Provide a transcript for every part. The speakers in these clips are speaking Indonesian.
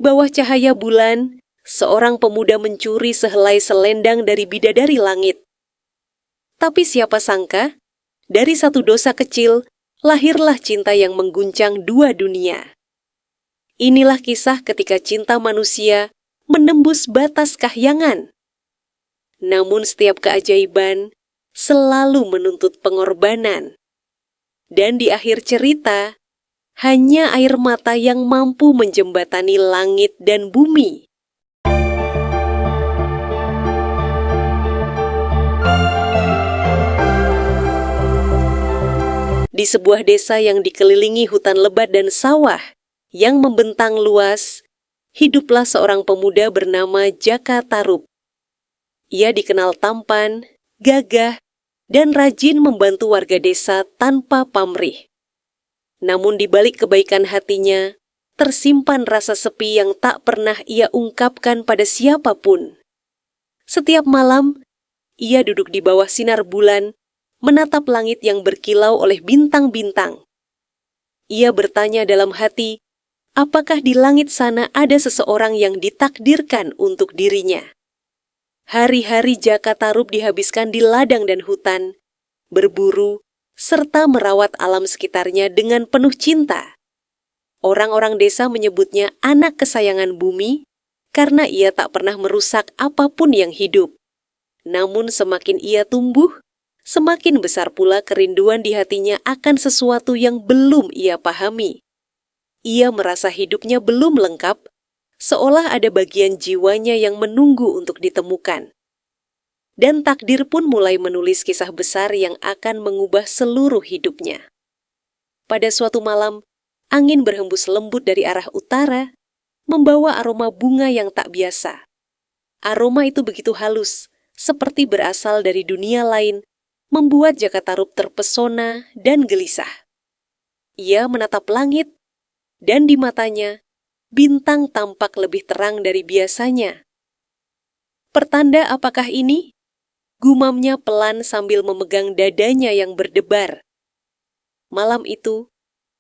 bawah cahaya bulan, seorang pemuda mencuri sehelai selendang dari bidadari langit. Tapi siapa sangka, dari satu dosa kecil, lahirlah cinta yang mengguncang dua dunia. Inilah kisah ketika cinta manusia menembus batas kahyangan. Namun setiap keajaiban selalu menuntut pengorbanan. Dan di akhir cerita, hanya air mata yang mampu menjembatani langit dan bumi. Di sebuah desa yang dikelilingi hutan lebat dan sawah yang membentang luas, hiduplah seorang pemuda bernama Jaka Tarub. Ia dikenal tampan, gagah, dan rajin membantu warga desa tanpa pamrih. Namun di balik kebaikan hatinya, tersimpan rasa sepi yang tak pernah ia ungkapkan pada siapapun. Setiap malam, ia duduk di bawah sinar bulan, menatap langit yang berkilau oleh bintang-bintang. Ia bertanya dalam hati, apakah di langit sana ada seseorang yang ditakdirkan untuk dirinya? Hari-hari Jaka Tarub dihabiskan di ladang dan hutan, berburu, serta merawat alam sekitarnya dengan penuh cinta. Orang-orang desa menyebutnya anak kesayangan bumi karena ia tak pernah merusak apapun yang hidup. Namun semakin ia tumbuh, semakin besar pula kerinduan di hatinya akan sesuatu yang belum ia pahami. Ia merasa hidupnya belum lengkap, seolah ada bagian jiwanya yang menunggu untuk ditemukan. Dan takdir pun mulai menulis kisah besar yang akan mengubah seluruh hidupnya. Pada suatu malam, angin berhembus lembut dari arah utara, membawa aroma bunga yang tak biasa. Aroma itu begitu halus, seperti berasal dari dunia lain, membuat Jaka Tarub terpesona dan gelisah. Ia menatap langit, dan di matanya, bintang tampak lebih terang dari biasanya. Pertanda apakah ini? Gumamnya pelan sambil memegang dadanya yang berdebar. Malam itu,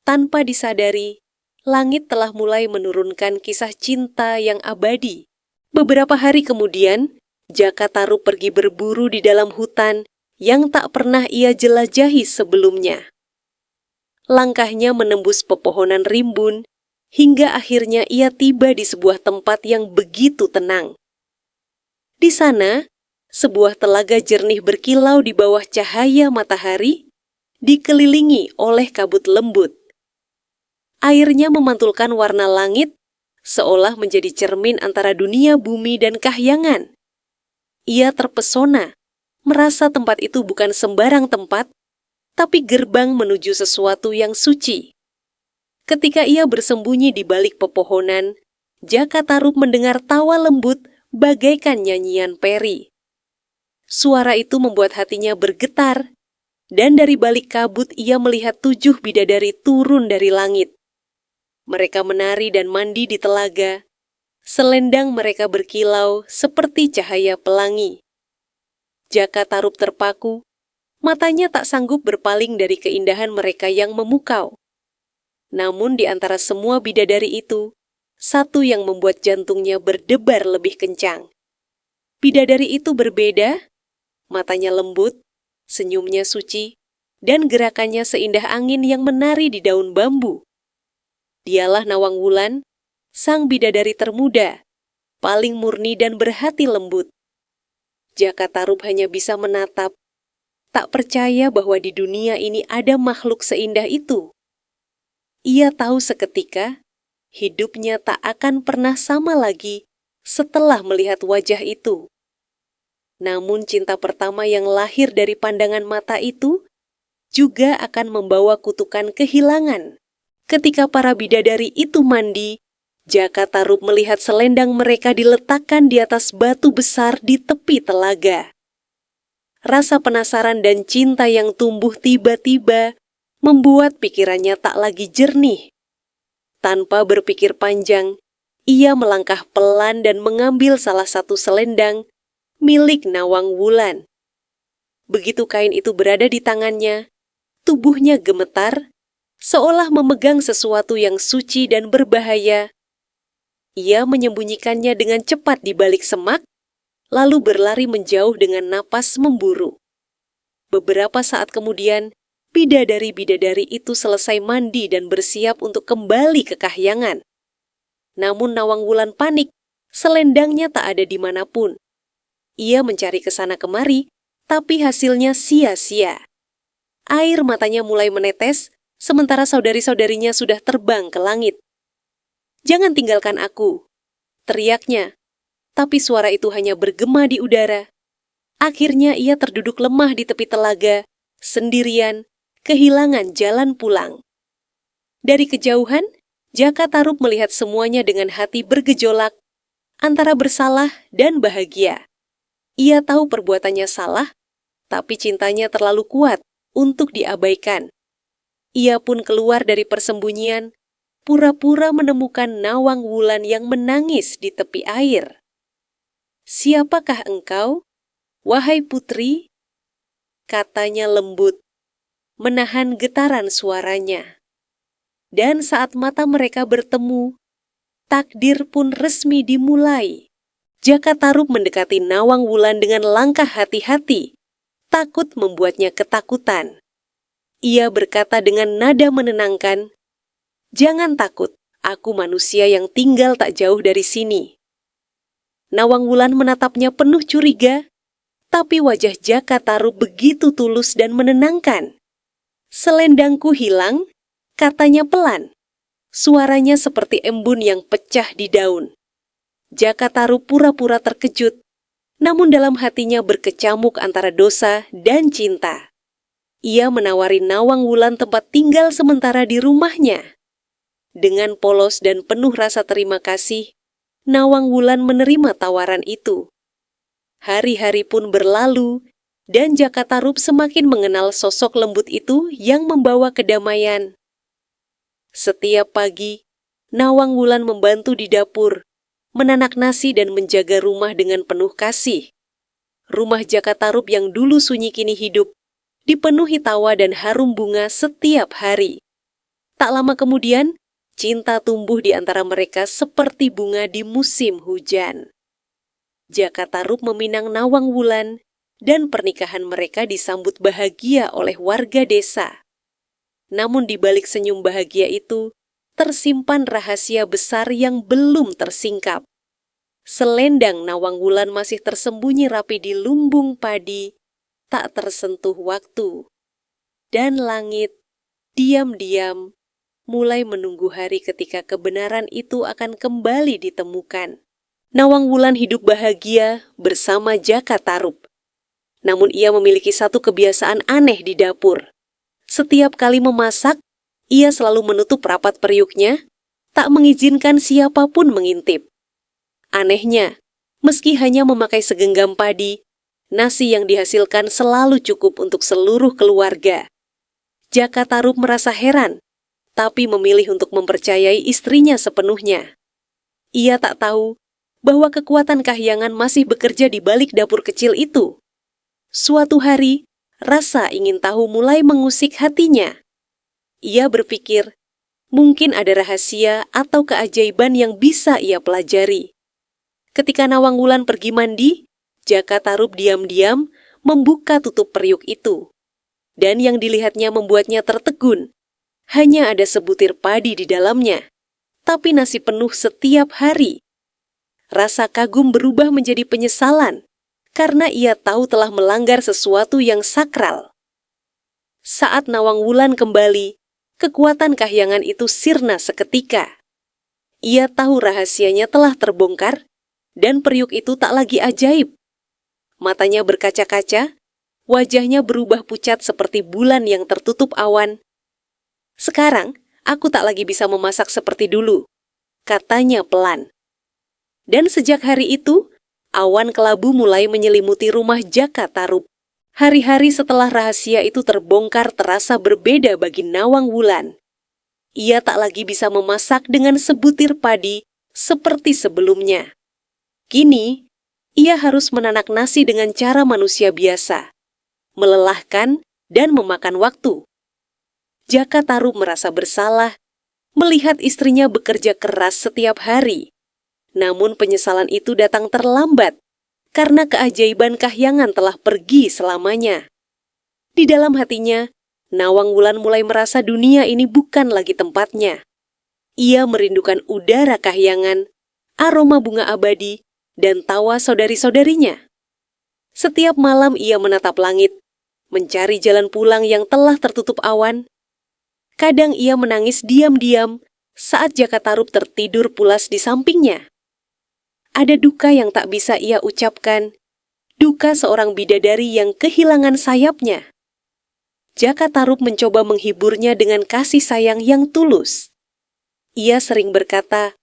tanpa disadari, langit telah mulai menurunkan kisah cinta yang abadi. Beberapa hari kemudian, Jaka Tarub pergi berburu di dalam hutan yang tak pernah ia jelajahi sebelumnya. Langkahnya menembus pepohonan rimbun, hingga akhirnya ia tiba di sebuah tempat yang begitu tenang. Di sana, sebuah telaga jernih berkilau di bawah cahaya matahari, dikelilingi oleh kabut lembut. Airnya memantulkan warna langit, seolah menjadi cermin antara dunia bumi dan kahyangan. Ia terpesona, merasa tempat itu bukan sembarang tempat, tapi gerbang menuju sesuatu yang suci. Ketika ia bersembunyi di balik pepohonan, Jaka Tarub mendengar tawa lembut bagaikan nyanyian peri. Suara itu membuat hatinya bergetar, dan dari balik kabut ia melihat 7 bidadari turun dari langit. Mereka menari dan mandi di telaga. Selendang mereka berkilau seperti cahaya pelangi. Jaka Tarub terpaku, matanya tak sanggup berpaling dari keindahan mereka yang memukau. Namun di antara semua bidadari itu, satu yang membuat jantungnya berdebar lebih kencang. Bidadari itu berbeda, matanya lembut, senyumnya suci, dan gerakannya seindah angin yang menari di daun bambu. Dialah Nawang Wulan, sang bidadari termuda, paling murni dan berhati lembut. Jaka Tarub hanya bisa menatap, tak percaya bahwa di dunia ini ada makhluk seindah itu. Ia tahu seketika, hidupnya tak akan pernah sama lagi setelah melihat wajah itu. Namun cinta pertama yang lahir dari pandangan mata itu juga akan membawa kutukan kehilangan. Ketika para bidadari itu mandi, Jaka Tarub melihat selendang mereka diletakkan di atas batu besar di tepi telaga. Rasa penasaran dan cinta yang tumbuh tiba-tiba membuat pikirannya tak lagi jernih. Tanpa berpikir panjang, ia melangkah pelan dan mengambil salah satu selendang milik Nawang Wulan. Begitu kain itu berada di tangannya, tubuhnya gemetar, seolah memegang sesuatu yang suci dan berbahaya. Ia menyembunyikannya dengan cepat di balik semak, lalu berlari menjauh dengan napas memburu. Beberapa saat kemudian, bidadari-bidadari itu selesai mandi dan bersiap untuk kembali ke kahyangan. Namun Nawang Wulan panik, selendangnya tak ada dimanapun. Ia mencari ke sana kemari, tapi hasilnya sia-sia. Air matanya mulai menetes, sementara saudari-saudarinya sudah terbang ke langit. "Jangan tinggalkan aku," teriaknya. Tapi suara itu hanya bergema di udara. Akhirnya ia terduduk lemah di tepi telaga, sendirian, kehilangan jalan pulang. Dari kejauhan, Jaka Tarub melihat semuanya dengan hati bergejolak, antara bersalah dan bahagia. Ia tahu perbuatannya salah, tapi cintanya terlalu kuat untuk diabaikan. Ia pun keluar dari persembunyian, pura-pura menemukan Nawang Wulan yang menangis di tepi air. "Siapakah engkau, wahai putri?" katanya lembut, menahan getaran suaranya. Dan saat mata mereka bertemu, takdir pun resmi dimulai. Jaka Tarub mendekati Nawang Wulan dengan langkah hati-hati, takut membuatnya ketakutan. Ia berkata dengan nada menenangkan, "Jangan takut, aku manusia yang tinggal tak jauh dari sini." Nawang Wulan menatapnya penuh curiga, tapi wajah Jaka Tarub begitu tulus dan menenangkan. "Selendangku hilang," katanya pelan. Suaranya seperti embun yang pecah di daun. Jaka Tarub pura-pura terkejut, namun dalam hatinya berkecamuk antara dosa dan cinta. Ia menawari Nawang Wulan tempat tinggal sementara di rumahnya. Dengan polos dan penuh rasa terima kasih, Nawang Wulan menerima tawaran itu. Hari-hari pun berlalu, dan Jaka Tarub semakin mengenal sosok lembut itu yang membawa kedamaian. Setiap pagi, Nawang Wulan membantu di dapur, menanak nasi dan menjaga rumah dengan penuh kasih. Rumah Jaka Tarub yang dulu sunyi kini hidup, dipenuhi tawa dan harum bunga setiap hari. Tak lama kemudian, cinta tumbuh di antara mereka seperti bunga di musim hujan. Jaka Tarub meminang Nawang Wulan, dan pernikahan mereka disambut bahagia oleh warga desa. Namun di balik senyum bahagia itu, tersimpan rahasia besar yang belum tersingkap. Selendang Nawang Wulan masih tersembunyi rapi di lumbung padi, tak tersentuh waktu. Dan langit, diam-diam, mulai menunggu hari ketika kebenaran itu akan kembali ditemukan. Nawang Wulan hidup bahagia bersama Jaka Tarub. Namun ia memiliki satu kebiasaan aneh di dapur. Setiap kali memasak, ia selalu menutup rapat periuknya, tak mengizinkan siapapun mengintip. Anehnya, meski hanya memakai segenggam padi, nasi yang dihasilkan selalu cukup untuk seluruh keluarga. Jaka Tarub merasa heran, tapi memilih untuk mempercayai istrinya sepenuhnya. Ia tak tahu bahwa kekuatan kahyangan masih bekerja di balik dapur kecil itu. Suatu hari, rasa ingin tahu mulai mengusik hatinya. Ia berpikir, mungkin ada rahasia atau keajaiban yang bisa ia pelajari. Ketika Nawang Wulan pergi mandi, Jaka Tarub diam-diam membuka tutup periuk itu. Dan yang dilihatnya membuatnya tertegun. Hanya ada sebutir padi di dalamnya, tapi nasi penuh setiap hari. Rasa kagum berubah menjadi penyesalan, karena ia tahu telah melanggar sesuatu yang sakral. Saat Nawang Wulan kembali, kekuatan kahyangan itu sirna seketika. Ia tahu rahasianya telah terbongkar, dan periuk itu tak lagi ajaib. Matanya berkaca-kaca, wajahnya berubah pucat seperti bulan yang tertutup awan. "Sekarang, aku tak lagi bisa memasak seperti dulu," katanya pelan. Dan sejak hari itu, awan kelabu mulai menyelimuti rumah Jaka Tarub. Hari-hari setelah rahasia itu terbongkar terasa berbeda bagi Nawang Wulan. Ia tak lagi bisa memasak dengan sebutir padi seperti sebelumnya. Kini, ia harus menanak nasi dengan cara manusia biasa, melelahkan dan memakan waktu. Jaka Tarub merasa bersalah melihat istrinya bekerja keras setiap hari, Namun penyesalan itu datang terlambat karena keajaiban Kahyangan telah pergi selamanya. Di dalam hatinya, Nawang Wulan mulai merasa dunia ini bukan lagi tempatnya. Ia merindukan udara Kahyangan, aroma bunga abadi, dan tawa saudari-saudarinya. Setiap malam ia menatap langit, mencari jalan pulang yang telah tertutup awan. Kadang ia menangis diam-diam saat Jaka Tarub tertidur pulas di sampingnya. Ada duka yang tak bisa ia ucapkan, duka seorang bidadari yang kehilangan sayapnya. Jaka Tarub mencoba menghiburnya dengan kasih sayang yang tulus. Ia sering berkata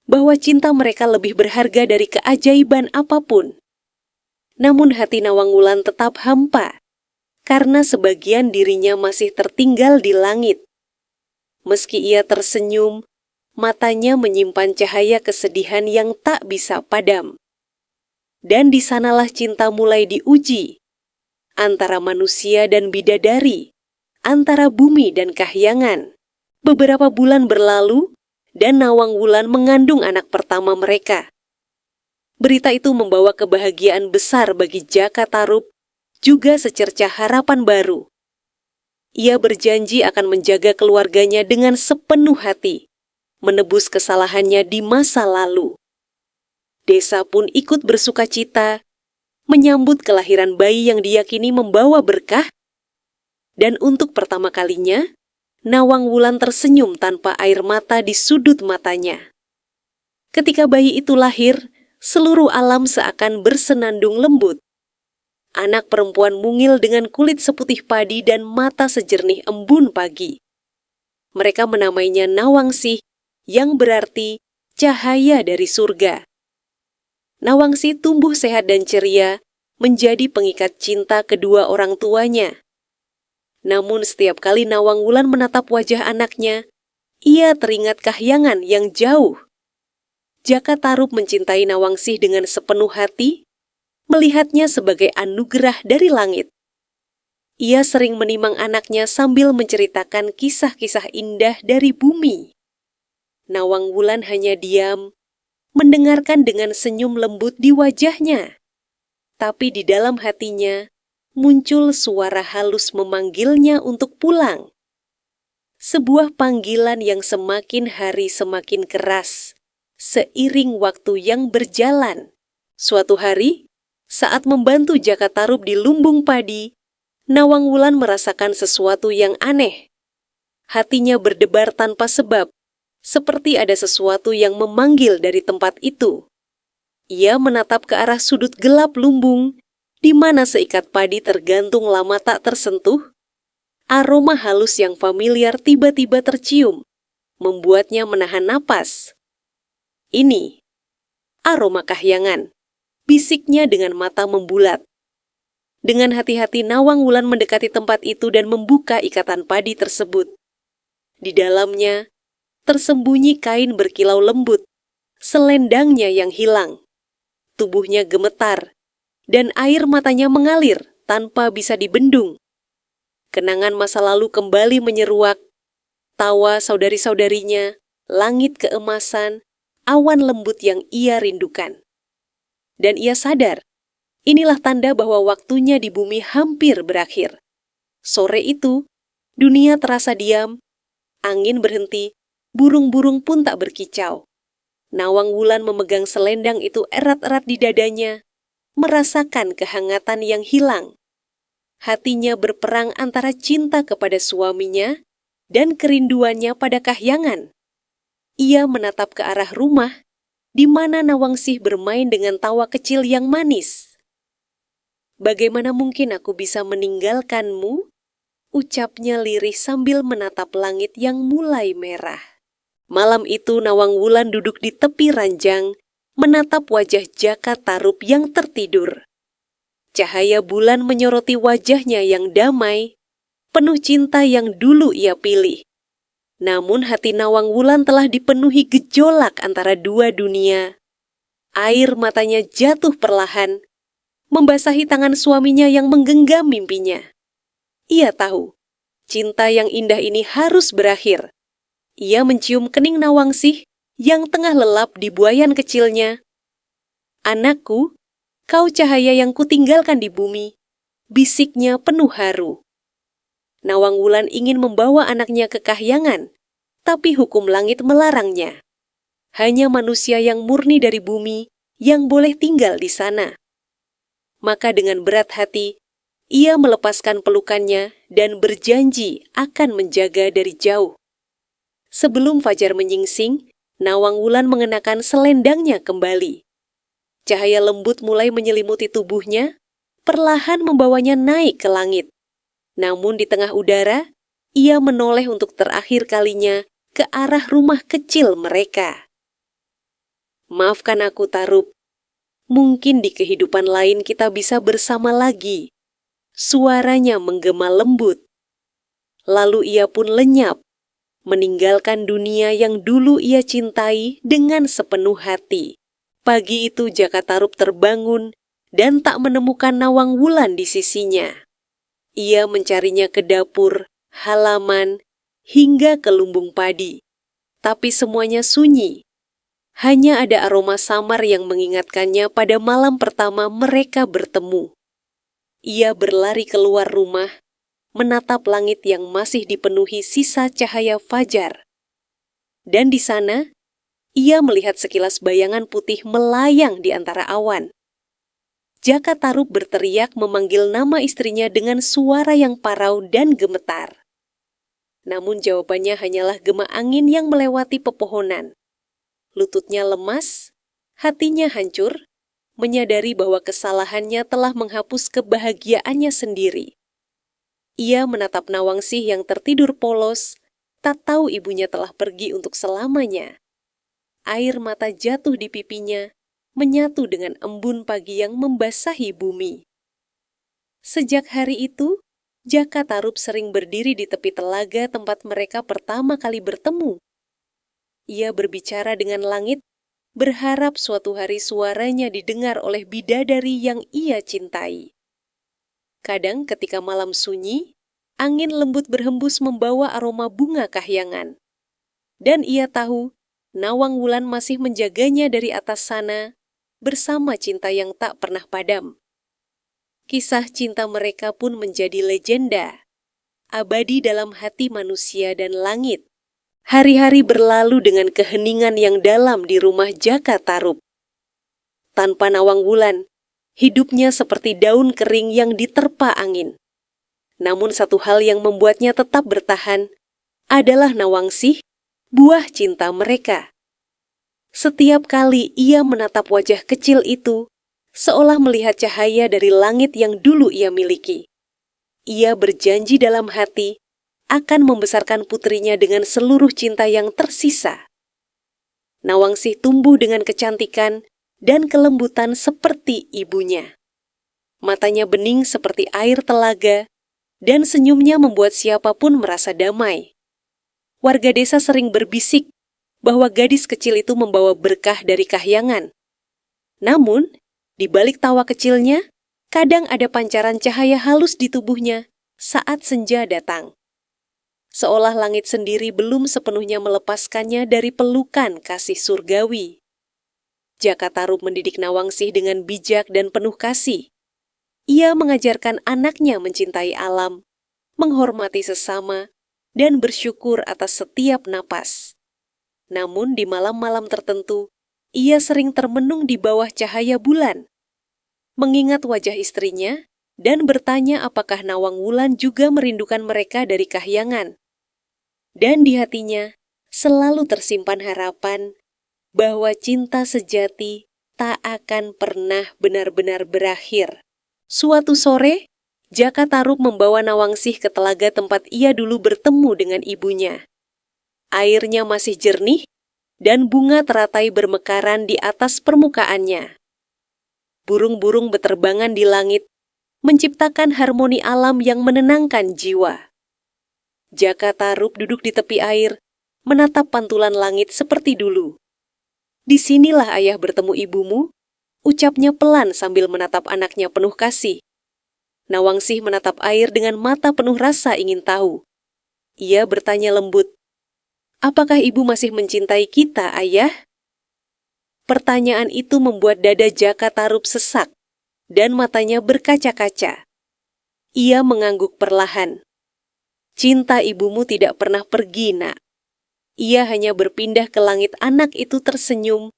bahwa cinta mereka lebih berharga dari keajaiban apapun. Namun hati Nawang Wulan tetap hampa, karena sebagian dirinya masih tertinggal di langit. Meski ia tersenyum, matanya menyimpan cahaya kesedihan yang tak bisa padam. Dan di sanalah cinta mulai diuji, antara manusia dan bidadari, antara bumi dan Kahyangan. Beberapa bulan berlalu, dan Nawang Wulan mengandung anak pertama mereka. Berita itu membawa kebahagiaan besar bagi Jaka Tarub, juga secercah harapan baru. Ia berjanji akan menjaga keluarganya dengan sepenuh hati, menebus kesalahannya di masa lalu. Desa pun ikut bersukacita, menyambut kelahiran bayi yang diyakini membawa berkah. Dan untuk pertama kalinya, Nawang Wulan tersenyum tanpa air mata di sudut matanya. Ketika bayi itu lahir, seluruh alam seakan bersenandung lembut. Anak perempuan mungil dengan kulit seputih padi dan mata sejernih embun pagi. Mereka menamainya Nawangsih, yang berarti cahaya dari surga. Nawangsih tumbuh sehat dan ceria, menjadi pengikat cinta kedua orang tuanya. Namun setiap kali Nawang Wulan menatap wajah anaknya, ia teringat Kahyangan yang jauh. Jaka Tarub mencintai Nawangsih dengan sepenuh hati, melihatnya sebagai anugerah dari langit. Ia sering menimang anaknya sambil menceritakan kisah-kisah indah dari bumi. Nawang Wulan hanya diam, mendengarkan dengan senyum lembut di wajahnya. Tapi di dalam hatinya, muncul suara halus memanggilnya untuk pulang. Sebuah panggilan yang semakin hari semakin keras, seiring waktu yang berjalan. Suatu hari, saat membantu Jaka Tarub di lumbung padi, Nawang Wulan merasakan sesuatu yang aneh. Hatinya berdebar tanpa sebab, seperti ada sesuatu yang memanggil dari tempat itu. Ia menatap ke arah sudut gelap lumbung, di mana seikat padi tergantung lama tak tersentuh. Aroma halus yang familiar tiba-tiba tercium, membuatnya menahan napas. Ini aroma Kahyangan, bisiknya dengan mata membulat. Dengan hati-hati Nawang Wulan mendekati tempat itu dan membuka ikatan padi tersebut. Di dalamnya, tersembunyi kain berkilau lembut, selendangnya yang hilang. Tubuhnya gemetar, dan air matanya mengalir tanpa bisa dibendung. Kenangan masa lalu kembali menyeruak, tawa saudari-saudarinya, langit keemasan, awan lembut yang ia rindukan. Dan ia sadar, inilah tanda bahwa waktunya di bumi hampir berakhir. Sore itu, dunia terasa diam, angin berhenti, burung-burung pun tak berkicau. Nawang Wulan memegang selendang itu erat-erat di dadanya, merasakan kehangatan yang hilang. Hatinya berperang antara cinta kepada suaminya dan kerinduannya pada Kahyangan. Ia menatap ke arah rumah, di mana Nawangsih bermain dengan tawa kecil yang manis. "Bagaimana mungkin aku bisa meninggalkanmu?" ucapnya lirih sambil menatap langit yang mulai merah. Malam itu Nawang Wulan duduk di tepi ranjang, menatap wajah Jaka Tarub yang tertidur. Cahaya bulan menyoroti wajahnya yang damai, penuh cinta yang dulu ia pilih. Namun hati Nawang Wulan telah dipenuhi gejolak antara dua dunia. Air matanya jatuh perlahan, membasahi tangan suaminya yang menggenggam mimpinya. Ia tahu, cinta yang indah ini harus berakhir. Ia mencium kening Nawangsih yang tengah lelap di buayan kecilnya. "Anakku, kau cahaya yang kutinggalkan di bumi," bisiknya penuh haru. Nawang Wulan ingin membawa anaknya ke kahyangan, tapi hukum langit melarangnya. Hanya manusia yang murni dari bumi yang boleh tinggal di sana. Maka dengan berat hati, ia melepaskan pelukannya dan berjanji akan menjaga dari jauh. Sebelum fajar menyingsing, Nawang Wulan mengenakan selendangnya kembali. Cahaya lembut mulai menyelimuti tubuhnya, perlahan membawanya naik ke langit. Namun di tengah udara, ia menoleh untuk terakhir kalinya ke arah rumah kecil mereka. "Maafkan aku, Tarup. Mungkin di kehidupan lain kita bisa bersama lagi." Suaranya menggema lembut. Lalu ia pun lenyap, meninggalkan dunia yang dulu ia cintai dengan sepenuh hati. Pagi itu Jaka Tarub terbangun dan tak menemukan Nawang Wulan di sisinya. Ia mencarinya ke dapur, halaman, hingga ke lumbung padi. Tapi semuanya sunyi. Hanya ada aroma samar yang mengingatkannya pada malam pertama mereka bertemu. Ia berlari keluar rumah, menatap langit yang masih dipenuhi sisa cahaya fajar. Dan di sana, ia melihat sekilas bayangan putih melayang di antara awan. Jaka Tarub berteriak memanggil nama istrinya dengan suara yang parau dan gemetar. Namun jawabannya hanyalah gema angin yang melewati pepohonan. Lututnya lemas, hatinya hancur, menyadari bahwa kesalahannya telah menghapus kebahagiaannya sendiri. Ia menatap Nawangsih yang tertidur polos, tak tahu ibunya telah pergi untuk selamanya. Air mata jatuh di pipinya, menyatu dengan embun pagi yang membasahi bumi. Sejak hari itu, Jaka Tarub sering berdiri di tepi telaga tempat mereka pertama kali bertemu. Ia berbicara dengan langit, berharap suatu hari suaranya didengar oleh bidadari yang ia cintai. Kadang ketika malam sunyi, angin lembut berhembus membawa aroma bunga kahyangan. Dan ia tahu, Nawang Wulan masih menjaganya dari atas sana, bersama cinta yang tak pernah padam. Kisah cinta mereka pun menjadi legenda, abadi dalam hati manusia dan langit. Hari-hari berlalu dengan keheningan yang dalam di rumah Jaka Tarub. Tanpa Nawang Wulan, hidupnya seperti daun kering yang diterpa angin. Namun satu hal yang membuatnya tetap bertahan adalah Nawangsih, buah cinta mereka. Setiap kali ia menatap wajah kecil itu, seolah melihat cahaya dari langit yang dulu ia miliki. Ia berjanji dalam hati akan membesarkan putrinya dengan seluruh cinta yang tersisa. Nawangsih tumbuh dengan kecantikan dan kelembutan seperti ibunya. Matanya bening seperti air telaga, dan senyumnya membuat siapapun merasa damai. Warga desa sering berbisik bahwa gadis kecil itu membawa berkah dari kahyangan. Namun, di balik tawa kecilnya, kadang ada pancaran cahaya halus di tubuhnya saat senja datang. Seolah langit sendiri belum sepenuhnya melepaskannya dari pelukan kasih surgawi. Jaka Tarub mendidik Nawangsih dengan bijak dan penuh kasih. Ia mengajarkan anaknya mencintai alam, menghormati sesama, dan bersyukur atas setiap napas. Namun di malam-malam tertentu, ia sering termenung di bawah cahaya bulan, mengingat wajah istrinya, dan bertanya apakah Nawang Wulan juga merindukan mereka dari kahyangan. Dan di hatinya selalu tersimpan harapan bahwa cinta sejati tak akan pernah benar-benar berakhir. Suatu sore, Jaka Tarub membawa Nawangsih ke telaga tempat ia dulu bertemu dengan ibunya. Airnya masih jernih, dan bunga teratai bermekaran di atas permukaannya. Burung-burung beterbangan di langit, menciptakan harmoni alam yang menenangkan jiwa. Jaka Tarub duduk di tepi air, menatap pantulan langit seperti dulu. "Disinilah ayah bertemu ibumu," ucapnya pelan sambil menatap anaknya penuh kasih. Nawangsih menatap air dengan mata penuh rasa ingin tahu. Ia bertanya lembut, Apakah ibu masih mencintai kita, ayah? Pertanyaan itu membuat dada Jaka Tarub sesak dan matanya berkaca-kaca. Ia mengangguk perlahan. Cinta ibumu tidak pernah pergi, nak. Ia hanya berpindah ke langit. Anak itu tersenyum,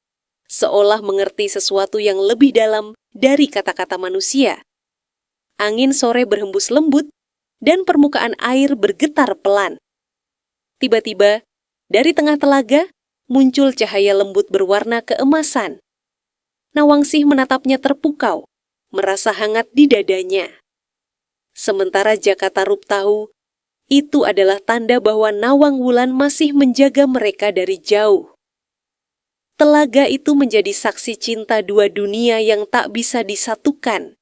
seolah mengerti sesuatu yang lebih dalam dari kata-kata manusia. Angin sore berhembus lembut dan permukaan air bergetar pelan. Tiba-tiba, dari tengah telaga, muncul cahaya lembut berwarna keemasan. Nawangsih menatapnya terpukau, merasa hangat di dadanya. Sementara Jaka Tarub tahu, itu adalah tanda bahwa Nawang Wulan masih menjaga mereka dari jauh. Telaga itu menjadi saksi cinta dua dunia yang tak bisa disatukan,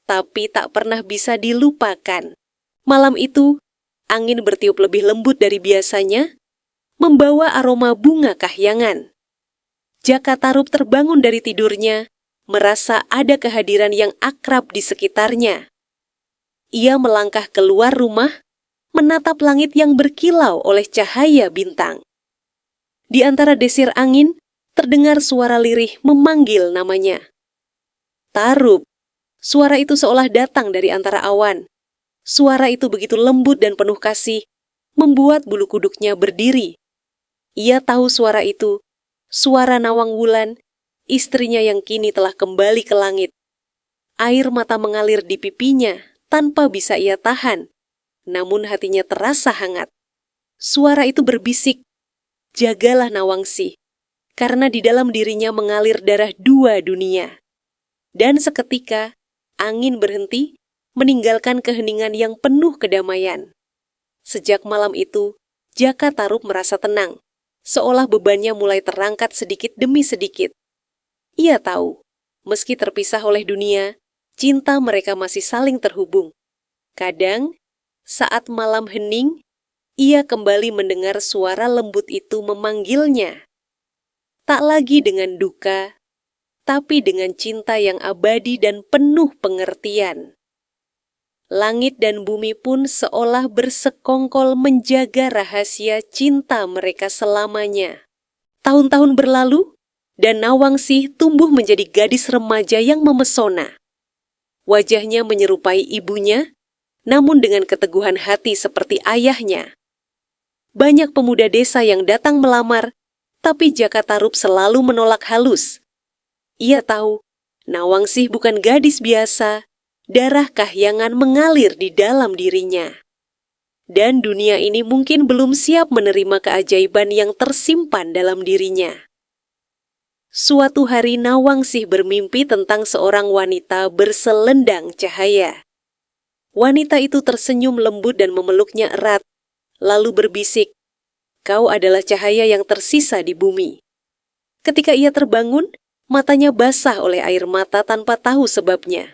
tapi tak pernah bisa dilupakan. Malam itu, angin bertiup lebih lembut dari biasanya, membawa aroma bunga kahyangan. Jaka Tarub terbangun dari tidurnya, merasa ada kehadiran yang akrab di sekitarnya. Ia melangkah keluar rumah, menatap langit yang berkilau oleh cahaya bintang. Di antara desir angin, terdengar suara lirih memanggil namanya. Tarub. Suara itu seolah datang dari antara awan. Suara itu begitu lembut dan penuh kasih, membuat bulu kuduknya berdiri. Ia tahu suara itu, suara Nawang Wulan, istrinya yang kini telah kembali ke langit. Air mata mengalir di pipinya tanpa bisa ia tahan, namun hatinya terasa hangat. Suara itu berbisik, jagalah Nawangsih, karena di dalam dirinya mengalir darah dua dunia. Dan seketika, angin berhenti, meninggalkan keheningan yang penuh kedamaian. Sejak malam itu, Jaka Tarub merasa tenang, seolah bebannya mulai terangkat sedikit demi sedikit. Ia tahu, meski terpisah oleh dunia, cinta mereka masih saling terhubung. Kadang, saat malam hening, ia kembali mendengar suara lembut itu memanggilnya. Tak lagi dengan duka, tapi dengan cinta yang abadi dan penuh pengertian. Langit dan bumi pun seolah bersekongkol menjaga rahasia cinta mereka selamanya. Tahun-tahun berlalu, dan Nawangsih tumbuh menjadi gadis remaja yang memesona. Wajahnya menyerupai ibunya, namun dengan keteguhan hati seperti ayahnya. Banyak pemuda desa yang datang melamar, tapi Jaka Tarub selalu menolak halus. Ia tahu, Nawangsih bukan gadis biasa, darah kahyangan mengalir di dalam dirinya. Dan dunia ini mungkin belum siap menerima keajaiban yang tersimpan dalam dirinya. Suatu hari Nawangsih bermimpi tentang seorang wanita berselendang cahaya. Wanita itu tersenyum lembut dan memeluknya erat, lalu berbisik, "Kau adalah cahaya yang tersisa di bumi." Ketika ia terbangun, matanya basah oleh air mata tanpa tahu sebabnya.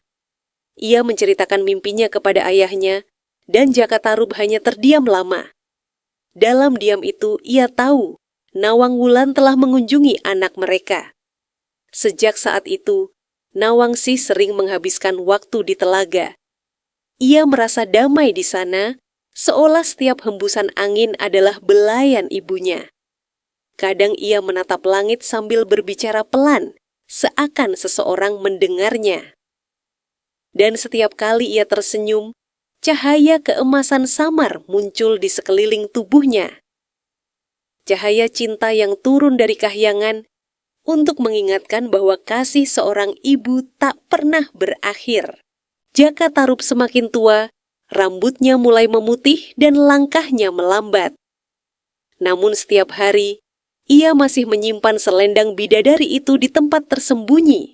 Ia menceritakan mimpinya kepada ayahnya, dan Jaka Tarub hanya terdiam lama. Dalam diam itu, ia tahu Nawang Wulan telah mengunjungi anak mereka. Sejak saat itu, Nawangsih sering menghabiskan waktu di telaga. Ia merasa damai di sana, seolah setiap hembusan angin adalah belayan ibunya. Kadang ia menatap langit sambil berbicara pelan, seakan seseorang mendengarnya. Dan setiap kali ia tersenyum, cahaya keemasan samar muncul di sekeliling tubuhnya. Cahaya cinta yang turun dari kahyangan untuk mengingatkan bahwa kasih seorang ibu tak pernah berakhir. Jaka Tarub semakin tua, rambutnya mulai memutih dan langkahnya melambat. Namun setiap hari, ia masih menyimpan selendang bidadari itu di tempat tersembunyi.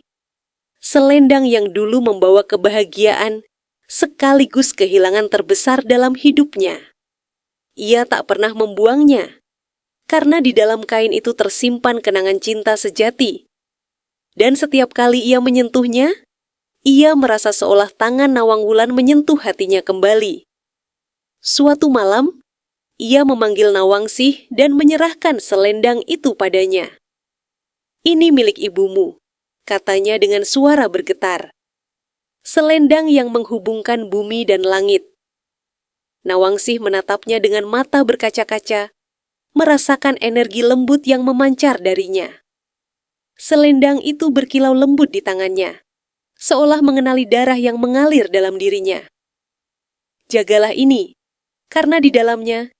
Selendang yang dulu membawa kebahagiaan, sekaligus kehilangan terbesar dalam hidupnya. Ia tak pernah membuangnya, karena di dalam kain itu tersimpan kenangan cinta sejati. Dan setiap kali ia menyentuhnya, ia merasa seolah tangan Nawang Wulan menyentuh hatinya kembali. Suatu malam, ia memanggil Nawangsih dan menyerahkan selendang itu padanya. "Ini milik ibumu," katanya dengan suara bergetar. Selendang yang menghubungkan bumi dan langit. Nawangsih menatapnya dengan mata berkaca-kaca, merasakan energi lembut yang memancar darinya. Selendang itu berkilau lembut di tangannya, seolah mengenali darah yang mengalir dalam dirinya. Jagalah ini, karena di dalamnya,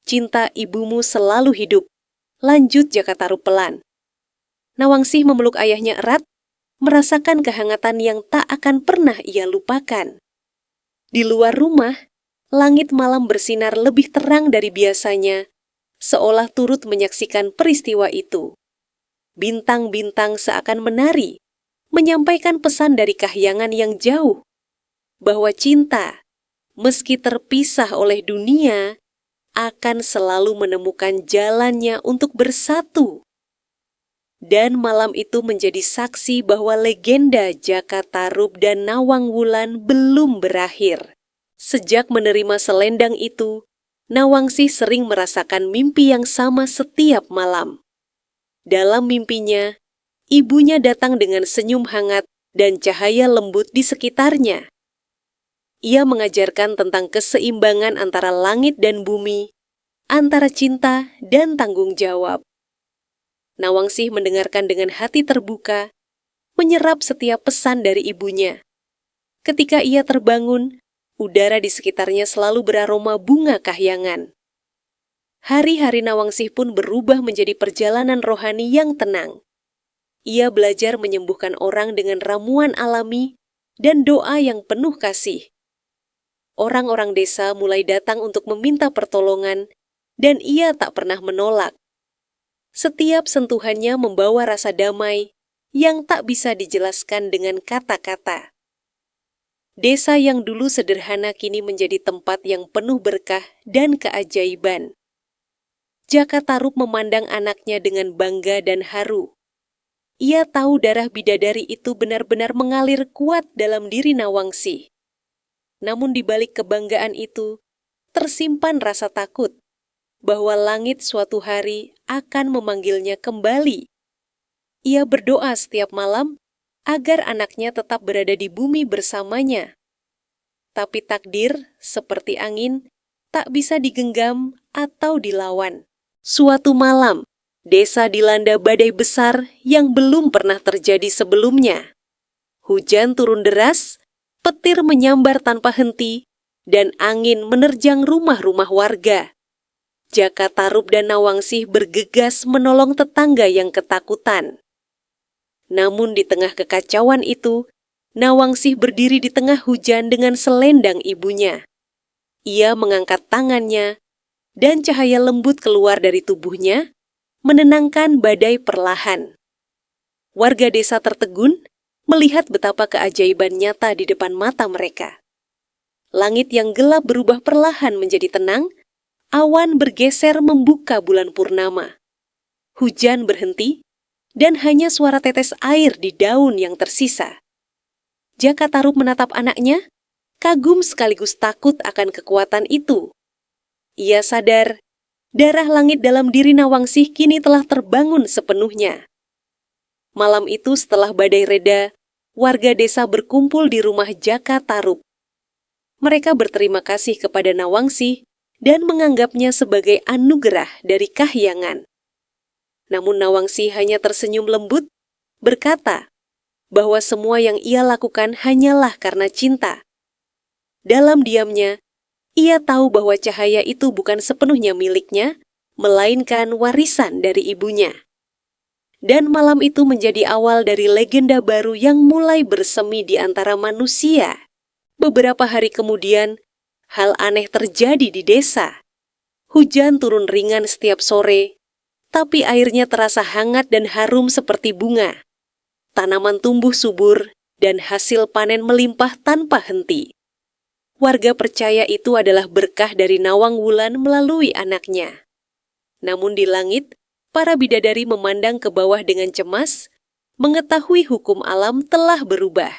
cinta ibumu selalu hidup. Lanjut Jaka Tarub pelan. Nawangsih memeluk ayahnya erat, merasakan kehangatan yang tak akan pernah ia lupakan. Di luar rumah, langit malam bersinar lebih terang dari biasanya, seolah turut menyaksikan peristiwa itu. Bintang-bintang seakan menari, menyampaikan pesan dari kahyangan yang jauh, bahwa cinta, meski terpisah oleh dunia, akan selalu menemukan jalannya untuk bersatu. Dan malam itu menjadi saksi bahwa legenda Jaka Tarub dan Nawang Wulan belum berakhir. Sejak menerima selendang itu, Nawangsih sering merasakan mimpi yang sama setiap malam. Dalam mimpinya, ibunya datang dengan senyum hangat dan cahaya lembut di sekitarnya. Ia mengajarkan tentang keseimbangan antara langit dan bumi, antara cinta dan tanggung jawab. Nawangsih mendengarkan dengan hati terbuka, menyerap setiap pesan dari ibunya. Ketika ia terbangun, udara di sekitarnya selalu beraroma bunga kahyangan. Hari-hari Nawangsih pun berubah menjadi perjalanan rohani yang tenang. Ia belajar menyembuhkan orang dengan ramuan alami dan doa yang penuh kasih. Orang-orang desa mulai datang untuk meminta pertolongan, dan ia tak pernah menolak. Setiap sentuhannya membawa rasa damai yang tak bisa dijelaskan dengan kata-kata. Desa yang dulu sederhana kini menjadi tempat yang penuh berkah dan keajaiban. Jaka Tarub memandang anaknya dengan bangga dan haru. Ia tahu darah bidadari itu benar-benar mengalir kuat dalam diri Nawangsih. Namun di balik kebanggaan itu, tersimpan rasa takut bahwa langit suatu hari akan memanggilnya kembali. Ia berdoa setiap malam agar anaknya tetap berada di bumi bersamanya. Tapi takdir, seperti angin, tak bisa digenggam atau dilawan. Suatu malam, desa dilanda badai besar yang belum pernah terjadi sebelumnya. Hujan turun deras, petir menyambar tanpa henti, dan angin menerjang rumah-rumah warga. Jaka Tarub dan Nawangsih bergegas menolong tetangga yang ketakutan. Namun di tengah kekacauan itu, Nawangsih berdiri di tengah hujan dengan selendang ibunya. Ia mengangkat tangannya, dan cahaya lembut keluar dari tubuhnya, menenangkan badai perlahan. Warga desa tertegun melihat betapa keajaiban nyata di depan mata mereka. Langit yang gelap berubah perlahan menjadi tenang, awan bergeser membuka bulan purnama. Hujan berhenti, dan hanya suara tetes air di daun yang tersisa. Jaka Tarub menatap anaknya, kagum sekaligus takut akan kekuatan itu. Ia sadar, darah langit dalam diri Nawangsih kini telah terbangun sepenuhnya. Malam itu setelah badai reda, warga desa berkumpul di rumah Jaka Tarub. Mereka berterima kasih kepada Nawangsih dan menganggapnya sebagai anugerah dari kahyangan. Namun Nawangsih hanya tersenyum lembut, berkata bahwa semua yang ia lakukan hanyalah karena cinta. Dalam diamnya, ia tahu bahwa cahaya itu bukan sepenuhnya miliknya, melainkan warisan dari ibunya. Dan malam itu menjadi awal dari legenda baru yang mulai bersemi di antara manusia. Beberapa hari kemudian, hal aneh terjadi di desa. Hujan turun ringan setiap sore, tapi airnya terasa hangat dan harum seperti bunga. Tanaman tumbuh subur dan hasil panen melimpah tanpa henti. Warga percaya itu adalah berkah dari Nawang Wulan melalui anaknya. Namun di langit, para bidadari memandang ke bawah dengan cemas, mengetahui hukum alam telah berubah.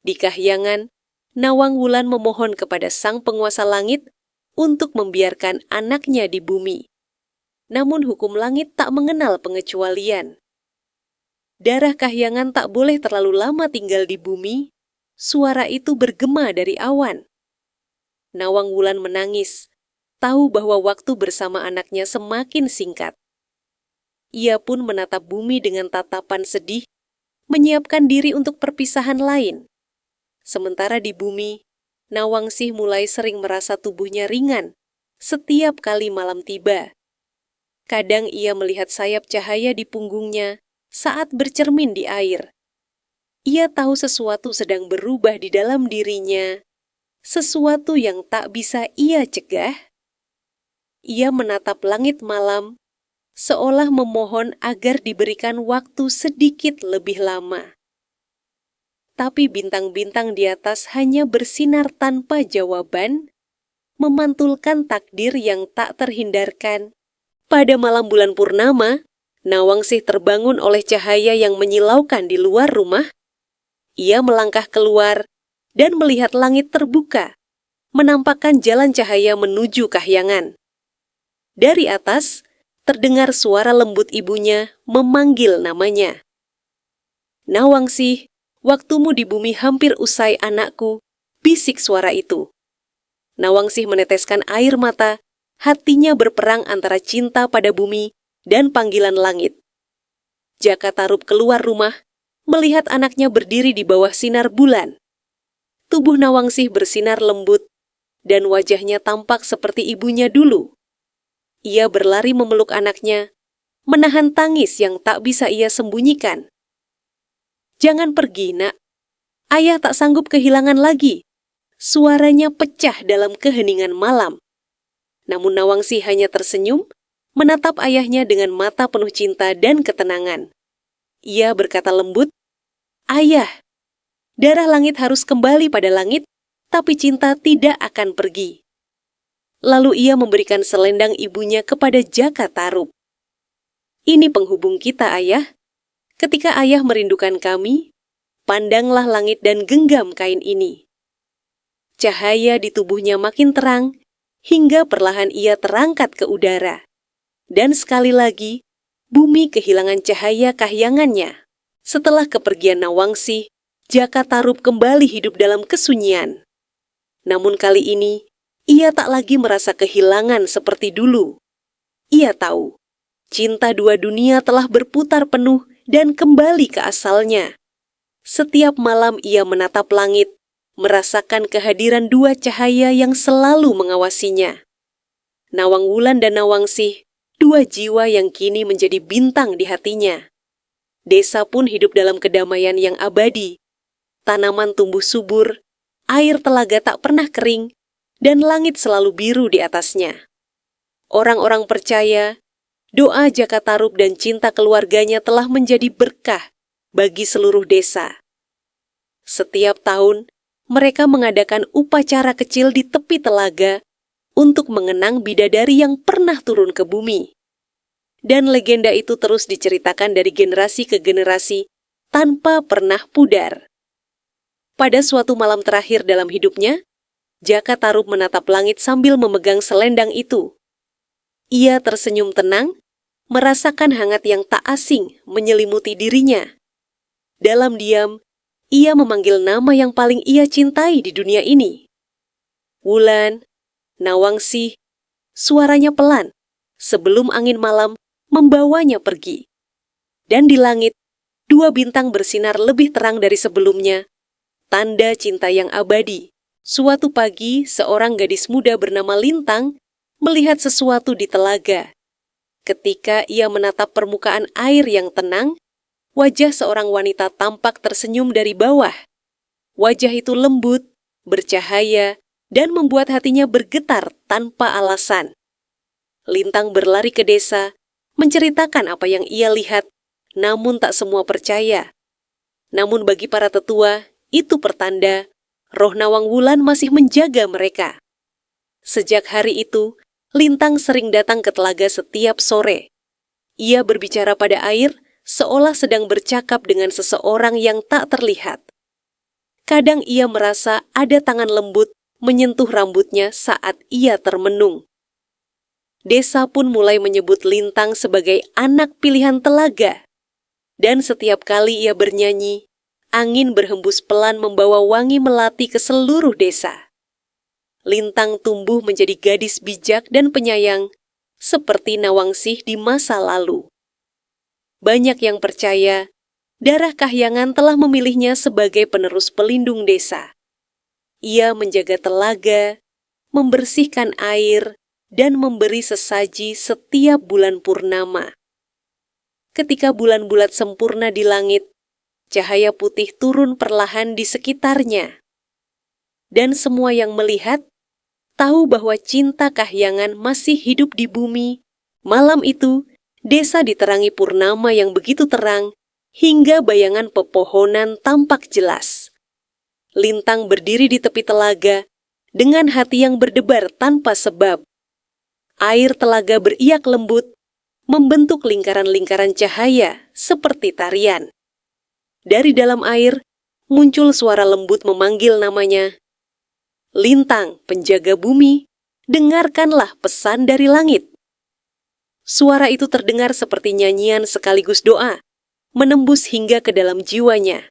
Di kahyangan, Nawang Wulan memohon kepada sang penguasa langit untuk membiarkan anaknya di bumi. Namun hukum langit tak mengenal pengecualian. Darah kahyangan tak boleh terlalu lama tinggal di bumi, suara itu bergema dari awan. Nawang Wulan menangis, tahu bahwa waktu bersama anaknya semakin singkat. Ia pun menatap bumi dengan tatapan sedih, menyiapkan diri untuk perpisahan lain. Sementara di bumi, Nawangsih mulai sering merasa tubuhnya ringan setiap kali malam tiba. Kadang ia melihat sayap cahaya di punggungnya saat bercermin di air. Ia tahu sesuatu sedang berubah di dalam dirinya, sesuatu yang tak bisa ia cegah. Ia menatap langit malam, seolah memohon agar diberikan waktu sedikit lebih lama. Tapi bintang-bintang di atas hanya bersinar tanpa jawaban, memantulkan takdir yang tak terhindarkan. Pada malam bulan purnama, Nawangsih terbangun oleh cahaya yang menyilaukan di luar rumah. Ia melangkah keluar dan melihat langit terbuka, menampakkan jalan cahaya menuju kahyangan. Dari atas, terdengar suara lembut ibunya memanggil namanya. "Nawangsih, waktumu di bumi hampir usai anakku," bisik suara itu. Nawangsih meneteskan air mata, hatinya berperang antara cinta pada bumi dan panggilan langit. Jakatarup keluar rumah, melihat anaknya berdiri di bawah sinar bulan. Tubuh Nawangsih bersinar lembut, dan wajahnya tampak seperti ibunya dulu. Ia berlari memeluk anaknya, menahan tangis yang tak bisa ia sembunyikan. "Jangan pergi, Nak. Ayah tak sanggup kehilangan lagi." Suaranya pecah dalam keheningan malam. Namun Nawangsih hanya tersenyum, menatap ayahnya dengan mata penuh cinta dan ketenangan. Ia berkata lembut, "Ayah, darah langit harus kembali pada langit, tapi cinta tidak akan pergi." Lalu ia memberikan selendang ibunya kepada Jakatarup. "Ini penghubung kita, Ayah. Ketika ayah merindukan kami, pandanglah langit dan genggam kain ini." Cahaya di tubuhnya makin terang, hingga perlahan ia terangkat ke udara. Dan sekali lagi, bumi kehilangan cahaya kahyangannya. Setelah kepergian Nawangsih, Jakatarup kembali hidup dalam kesunyian. Namun kali ini, ia tak lagi merasa kehilangan seperti dulu. Ia tahu, cinta dua dunia telah berputar penuh dan kembali ke asalnya. Setiap malam ia menatap langit, merasakan kehadiran dua cahaya yang selalu mengawasinya. Nawangwulan dan Nawangsih, dua jiwa yang kini menjadi bintang di hatinya. Desa pun hidup dalam kedamaian yang abadi. Tanaman tumbuh subur, air telaga tak pernah kering, dan langit selalu biru di atasnya. Orang-orang percaya, doa Jakatarup dan cinta keluarganya telah menjadi berkah bagi seluruh desa. Setiap tahun, mereka mengadakan upacara kecil di tepi telaga untuk mengenang bidadari yang pernah turun ke bumi. Dan legenda itu terus diceritakan dari generasi ke generasi tanpa pernah pudar. Pada suatu malam terakhir dalam hidupnya, Jakatarup menatap langit sambil memegang selendang itu. Ia tersenyum tenang, merasakan hangat yang tak asing menyelimuti dirinya. Dalam diam, ia memanggil nama yang paling ia cintai di dunia ini. "Wulan, Nawangsih." Suaranya pelan, sebelum angin malam membawanya pergi. Dan di langit, dua bintang bersinar lebih terang dari sebelumnya, tanda cinta yang abadi. Suatu pagi, seorang gadis muda bernama Lintang melihat sesuatu di telaga. Ketika ia menatap permukaan air yang tenang, wajah seorang wanita tampak tersenyum dari bawah. Wajah itu lembut, bercahaya, dan membuat hatinya bergetar tanpa alasan. Lintang berlari ke desa, menceritakan apa yang ia lihat, namun tak semua percaya. Namun bagi para tetua, itu pertanda roh Nawangwulan masih menjaga mereka. Sejak hari itu, Lintang sering datang ke telaga setiap sore. Ia berbicara pada air, seolah sedang bercakap dengan seseorang yang tak terlihat. Kadang ia merasa ada tangan lembut menyentuh rambutnya saat ia termenung. Desa pun mulai menyebut Lintang sebagai anak pilihan telaga. Dan setiap kali ia bernyanyi, angin berhembus pelan membawa wangi melati ke seluruh desa. Lintang tumbuh menjadi gadis bijak dan penyayang, seperti Nawangsih di masa lalu. Banyak yang percaya, darah Kahyangan telah memilihnya sebagai penerus pelindung desa. Ia menjaga telaga, membersihkan air, dan memberi sesaji setiap bulan purnama. Ketika bulan bulat sempurna di langit, cahaya putih turun perlahan di sekitarnya. Dan semua yang melihat, tahu bahwa cinta Kahyangan masih hidup di bumi. Malam itu, desa diterangi purnama yang begitu terang, hingga bayangan pepohonan tampak jelas. Lintang berdiri di tepi telaga, dengan hati yang berdebar tanpa sebab. Air telaga beriak lembut, membentuk lingkaran-lingkaran cahaya seperti tarian. Dari dalam air, muncul suara lembut memanggil namanya. Lintang, penjaga bumi, dengarkanlah pesan dari langit. Suara itu terdengar seperti nyanyian sekaligus doa, menembus hingga ke dalam jiwanya.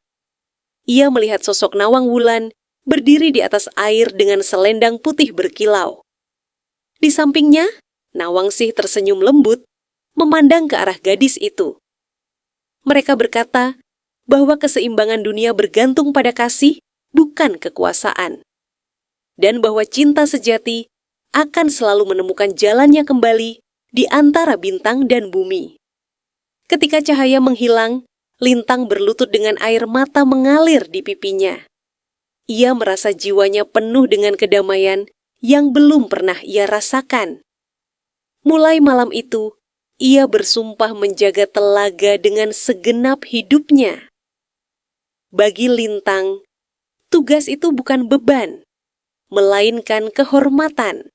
Ia melihat sosok Nawang Wulan berdiri di atas air dengan selendang putih berkilau. Di sampingnya, Nawangsih tersenyum lembut, memandang ke arah gadis itu. Mereka berkata bahwa keseimbangan dunia bergantung pada kasih, bukan kekuasaan. Dan bahwa cinta sejati akan selalu menemukan jalannya kembali di antara bintang dan bumi. Ketika cahaya menghilang, Lintang berlutut dengan air mata mengalir di pipinya. Ia merasa jiwanya penuh dengan kedamaian yang belum pernah ia rasakan. Mulai malam itu, ia bersumpah menjaga telaga dengan segenap hidupnya. Bagi Lintang, tugas itu bukan beban, melainkan kehormatan.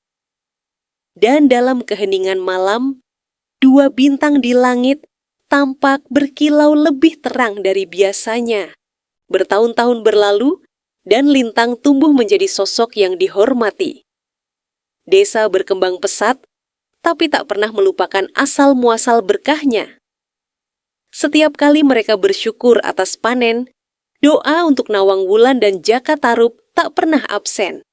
Dan dalam keheningan malam, dua bintang di langit tampak berkilau lebih terang dari biasanya. Bertahun-tahun berlalu, dan Lintang tumbuh menjadi sosok yang dihormati. Desa berkembang pesat, tapi tak pernah melupakan asal-muasal berkahnya. Setiap kali mereka bersyukur atas panen, doa untuk Nawang Wulan dan Jaka Tarub tak pernah absen.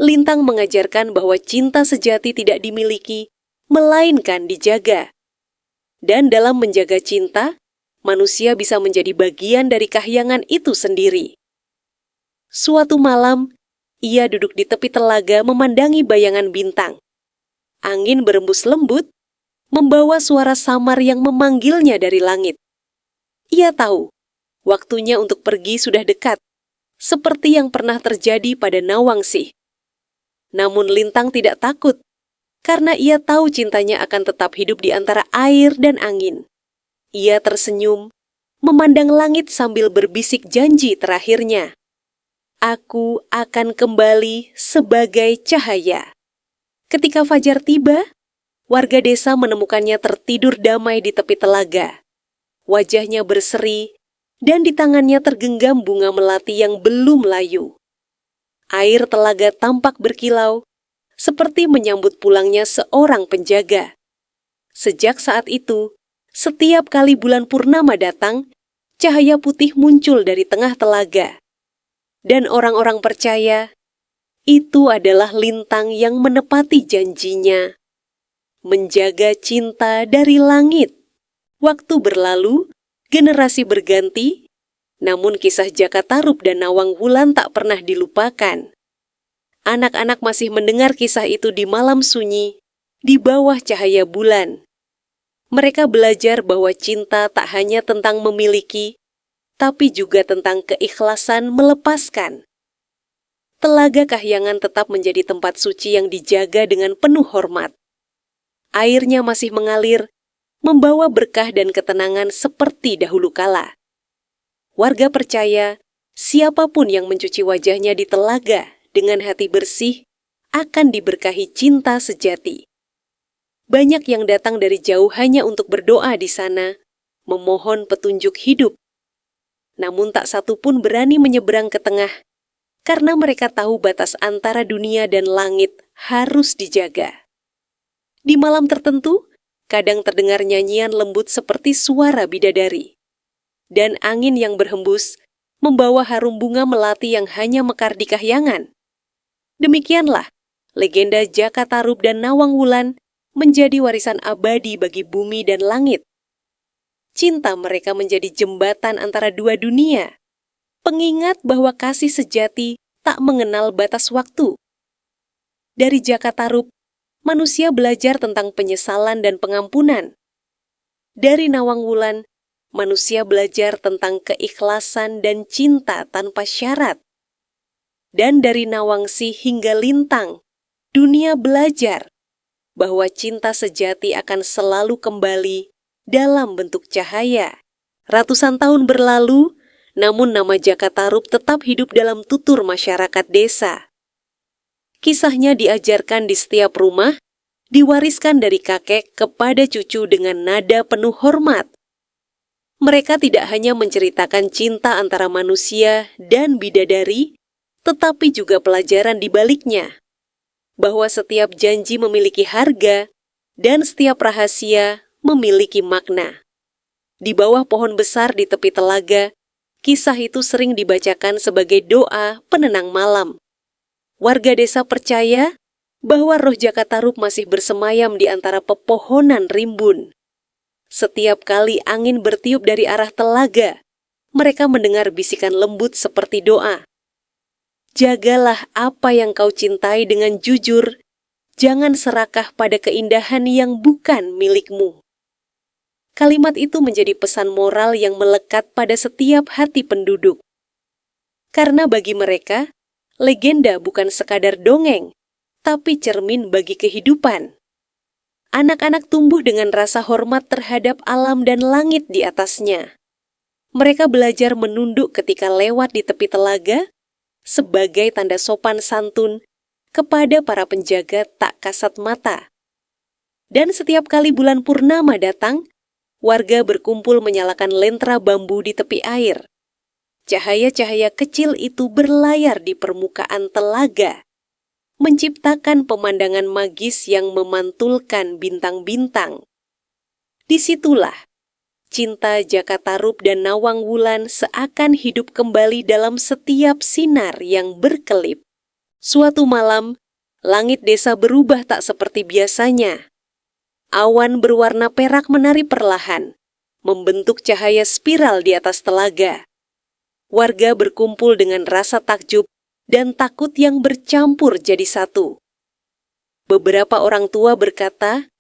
Lintang mengajarkan bahwa cinta sejati tidak dimiliki, melainkan dijaga. Dan dalam menjaga cinta, manusia bisa menjadi bagian dari kahyangan itu sendiri. Suatu malam, ia duduk di tepi telaga memandangi bayangan bintang. Angin berembus lembut, membawa suara samar yang memanggilnya dari langit. Ia tahu, waktunya untuk pergi sudah dekat, seperti yang pernah terjadi pada Nawangsih. Namun Lintang tidak takut, karena ia tahu cintanya akan tetap hidup di antara air dan angin. Ia tersenyum, memandang langit sambil berbisik janji terakhirnya. Aku akan kembali sebagai cahaya. Ketika fajar tiba, warga desa menemukannya tertidur damai di tepi telaga. Wajahnya berseri, dan di tangannya tergenggam bunga melati yang belum layu. Air telaga tampak berkilau, seperti menyambut pulangnya seorang penjaga. Sejak saat itu, setiap kali bulan purnama datang, cahaya putih muncul dari tengah telaga. Dan orang-orang percaya, itu adalah Lintang yang menepati janjinya. Menjaga cinta dari langit. Waktu berlalu, generasi berganti, namun kisah Jaka Tarub dan Nawang Wulan tak pernah dilupakan. Anak-anak masih mendengar kisah itu di malam sunyi, di bawah cahaya bulan. Mereka belajar bahwa cinta tak hanya tentang memiliki, tapi juga tentang keikhlasan melepaskan. Telaga Kahyangan tetap menjadi tempat suci yang dijaga dengan penuh hormat. Airnya masih mengalir, membawa berkah dan ketenangan seperti dahulu kala. Warga percaya, siapapun yang mencuci wajahnya di telaga dengan hati bersih akan diberkahi cinta sejati. Banyak yang datang dari jauh hanya untuk berdoa di sana, memohon petunjuk hidup. Namun tak satu pun berani menyeberang ke tengah, karena mereka tahu batas antara dunia dan langit harus dijaga. Di malam tertentu, kadang terdengar nyanyian lembut seperti suara bidadari. Dan angin yang berhembus membawa harum bunga melati yang hanya mekar di kahyangan. Demikianlah, legenda Jaka Tarub dan Nawang Wulan menjadi warisan abadi bagi bumi dan langit. Cinta mereka menjadi jembatan antara dua dunia, pengingat bahwa kasih sejati tak mengenal batas waktu. Dari Jaka Tarub, manusia belajar tentang penyesalan dan pengampunan. Dari Nawang Wulan, manusia belajar tentang keikhlasan dan cinta tanpa syarat. Dan dari Nawangsi hingga Lintang, dunia belajar bahwa cinta sejati akan selalu kembali dalam bentuk cahaya. Ratusan tahun berlalu, namun nama Jaka Tarub tetap hidup dalam tutur masyarakat desa. Kisahnya diajarkan di setiap rumah, diwariskan dari kakek kepada cucu dengan nada penuh hormat. Mereka tidak hanya menceritakan cinta antara manusia dan bidadari, tetapi juga pelajaran di baliknya, bahwa setiap janji memiliki harga dan setiap rahasia memiliki makna. Di bawah pohon besar di tepi telaga, kisah itu sering dibacakan sebagai doa penenang malam. Warga desa percaya bahwa roh Jaka Tarub masih bersemayam di antara pepohonan rimbun. Setiap kali angin bertiup dari arah telaga, mereka mendengar bisikan lembut seperti doa. Jagalah apa yang kau cintai dengan jujur, jangan serakah pada keindahan yang bukan milikmu. Kalimat itu menjadi pesan moral yang melekat pada setiap hati penduduk. Karena bagi mereka, legenda bukan sekadar dongeng, tapi cermin bagi kehidupan. Anak-anak tumbuh dengan rasa hormat terhadap alam dan langit di atasnya. Mereka belajar menunduk ketika lewat di tepi telaga, sebagai tanda sopan santun kepada para penjaga tak kasat mata. Dan setiap kali bulan purnama datang, warga berkumpul menyalakan lentera bambu di tepi air. Cahaya-cahaya kecil itu berlayar di permukaan telaga, menciptakan pemandangan magis yang memantulkan bintang-bintang. Disitulah cinta Jaka Tarub dan Nawang Wulan seakan hidup kembali dalam setiap sinar yang berkelip. Suatu malam, langit desa berubah tak seperti biasanya. Awan berwarna perak menari perlahan, membentuk cahaya spiral di atas telaga. Warga berkumpul dengan rasa takjub dan takut yang bercampur jadi satu. Beberapa orang tua berkata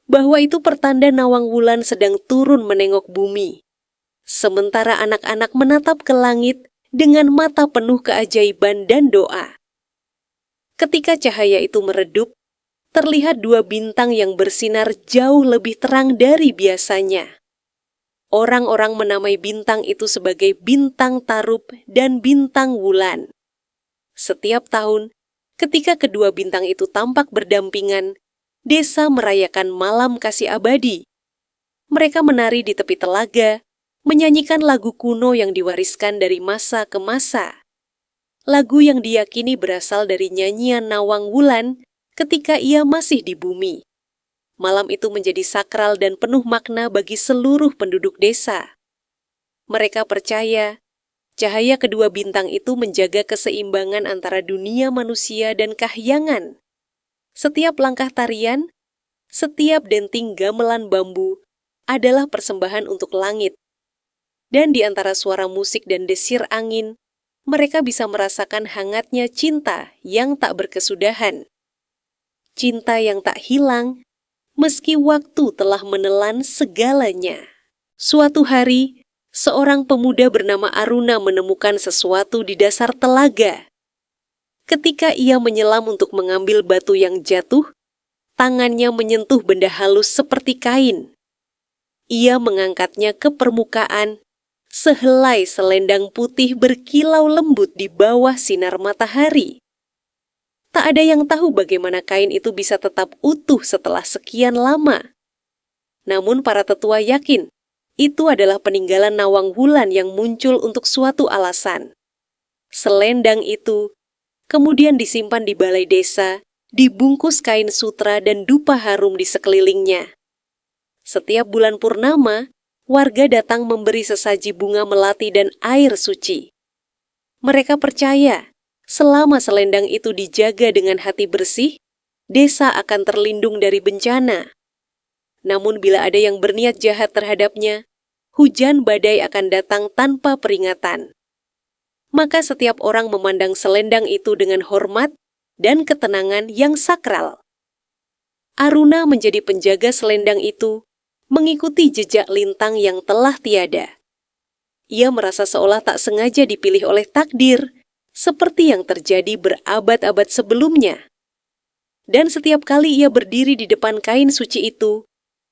bahwa itu pertanda Nawang Wulan sedang turun menengok bumi. Sementara anak-anak menatap ke langit dengan mata penuh keajaiban dan doa. Ketika cahaya itu meredup, terlihat dua bintang yang bersinar jauh lebih terang dari biasanya. Orang-orang menamai bintang itu sebagai bintang Tarub dan bintang Wulan. Setiap tahun, ketika kedua bintang itu tampak berdampingan, desa merayakan malam kasih abadi. Mereka menari di tepi telaga, menyanyikan lagu kuno yang diwariskan dari masa ke masa. Lagu yang diyakini berasal dari nyanyian Nawang Wulan ketika ia masih di bumi. Malam itu menjadi sakral dan penuh makna bagi seluruh penduduk desa. Mereka percaya cahaya kedua bintang itu menjaga keseimbangan antara dunia manusia dan kahyangan. Setiap langkah tarian, setiap denting gamelan bambu adalah persembahan untuk langit. Dan di antara suara musik dan desir angin, mereka bisa merasakan hangatnya cinta yang tak berkesudahan. Cinta yang tak hilang, meski waktu telah menelan segalanya. Suatu hari, seorang pemuda bernama Aruna menemukan sesuatu di dasar telaga. Ketika ia menyelam untuk mengambil batu yang jatuh, tangannya menyentuh benda halus seperti kain. Ia mengangkatnya ke permukaan, sehelai selendang putih berkilau lembut di bawah sinar matahari. Tak ada yang tahu bagaimana kain itu bisa tetap utuh setelah sekian lama. Namun para tetua yakin, itu adalah peninggalan Nawang Wulan yang muncul untuk suatu alasan. Selendang itu kemudian disimpan di balai desa, dibungkus kain sutra dan dupa harum di sekelilingnya. Setiap bulan purnama, warga datang memberi sesaji bunga melati dan air suci. Mereka percaya Selama selendang itu dijaga dengan hati bersih, desa akan terlindung dari bencana. Namun bila ada yang berniat jahat terhadapnya, hujan badai akan datang tanpa peringatan. Maka setiap orang memandang selendang itu dengan hormat dan ketenangan yang sakral. Aruna menjadi penjaga selendang itu, mengikuti jejak lintang yang telah tiada. Ia merasa seolah tak sengaja dipilih oleh takdir, seperti yang terjadi berabad-abad sebelumnya. Dan setiap kali ia berdiri di depan kain suci itu,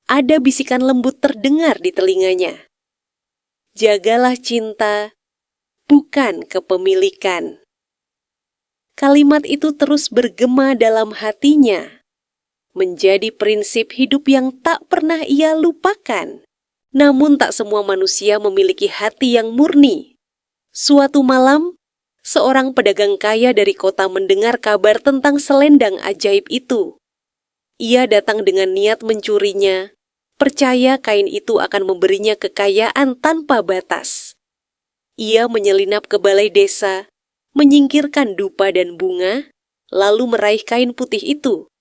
ada bisikan lembut terdengar di telinganya. Jagalah cinta, bukan kepemilikan. Kalimat itu terus bergema dalam hatinya, menjadi prinsip hidup yang tak pernah ia lupakan. Namun tak semua manusia memiliki hati yang murni. Suatu malam, seorang pedagang kaya dari kota mendengar kabar tentang selendang ajaib itu. Ia datang dengan niat mencurinya, percaya kain itu akan memberinya kekayaan tanpa batas. Ia menyelinap ke balai desa, menyingkirkan dupa dan bunga, lalu meraih kain putih itu.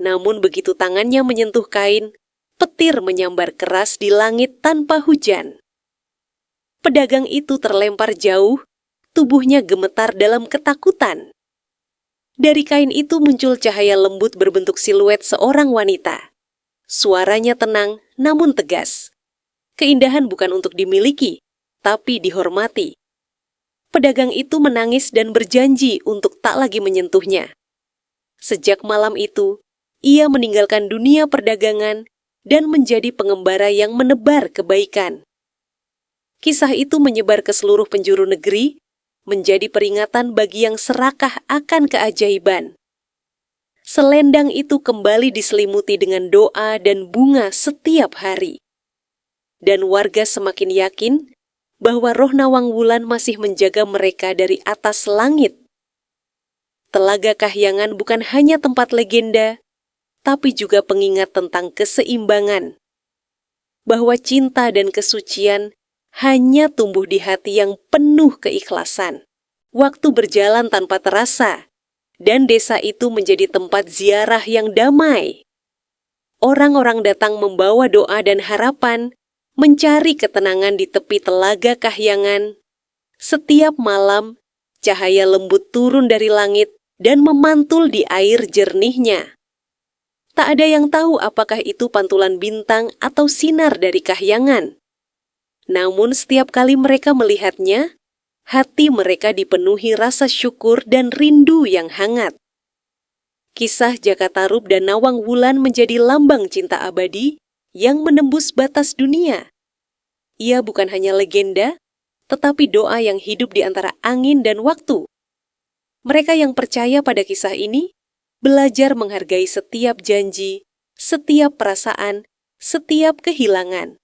Namun begitu tangannya menyentuh kain, petir menyambar keras di langit tanpa hujan. Pedagang itu terlempar jauh, tubuhnya gemetar dalam ketakutan. Dari kain itu muncul cahaya lembut berbentuk siluet seorang wanita. Suaranya tenang namun tegas. Keindahan bukan untuk dimiliki, tapi dihormati. Pedagang itu menangis dan berjanji untuk tak lagi menyentuhnya. Sejak malam itu, ia meninggalkan dunia perdagangan dan menjadi pengembara yang menebar kebaikan. Kisah itu menyebar ke seluruh penjuru negeri, menjadi peringatan bagi yang serakah akan keajaiban. Selendang itu kembali diselimuti dengan doa dan bunga setiap hari. Dan warga semakin yakin bahwa roh Nawang Wulan masih menjaga mereka dari atas langit. Telaga Kahyangan bukan hanya tempat legenda, tapi juga pengingat tentang keseimbangan. Bahwa cinta dan kesucian hanya tumbuh di hati yang penuh keikhlasan. Waktu berjalan tanpa terasa, dan desa itu menjadi tempat ziarah yang damai. Orang-orang datang membawa doa dan harapan, mencari ketenangan di tepi Telaga Kahyangan. Setiap malam, cahaya lembut turun dari langit dan memantul di air jernihnya. Tak ada yang tahu apakah itu pantulan bintang atau sinar dari Kahyangan. Namun setiap kali mereka melihatnya, hati mereka dipenuhi rasa syukur dan rindu yang hangat. Kisah Jaka Tarub dan Nawang Wulan menjadi lambang cinta abadi yang menembus batas dunia. Ia bukan hanya legenda, tetapi doa yang hidup di antara angin dan waktu. Mereka yang percaya pada kisah ini, belajar menghargai setiap janji, setiap perasaan, setiap kehilangan.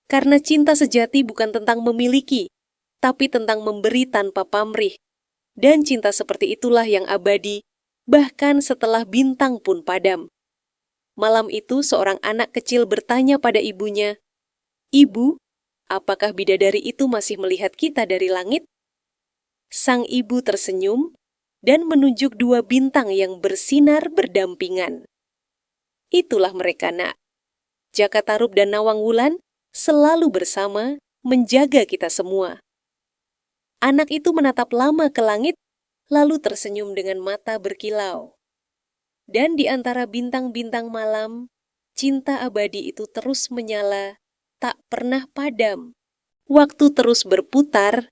Karena cinta sejati bukan tentang memiliki, tapi tentang memberi tanpa pamrih. Dan cinta seperti itulah yang abadi, bahkan setelah bintang pun padam. Malam itu seorang anak kecil bertanya pada ibunya, "Ibu, apakah bidadari itu masih melihat kita dari langit?" Sang ibu tersenyum dan menunjuk dua bintang yang bersinar berdampingan. Itulah mereka, Nak. Jaka Tarub dan Nawang Wulan selalu bersama menjaga kita semua. Anak itu menatap lama ke langit, lalu tersenyum dengan mata berkilau. Dan di antara bintang-bintang malam, cinta abadi itu terus menyala, tak pernah padam. Waktu terus berputar,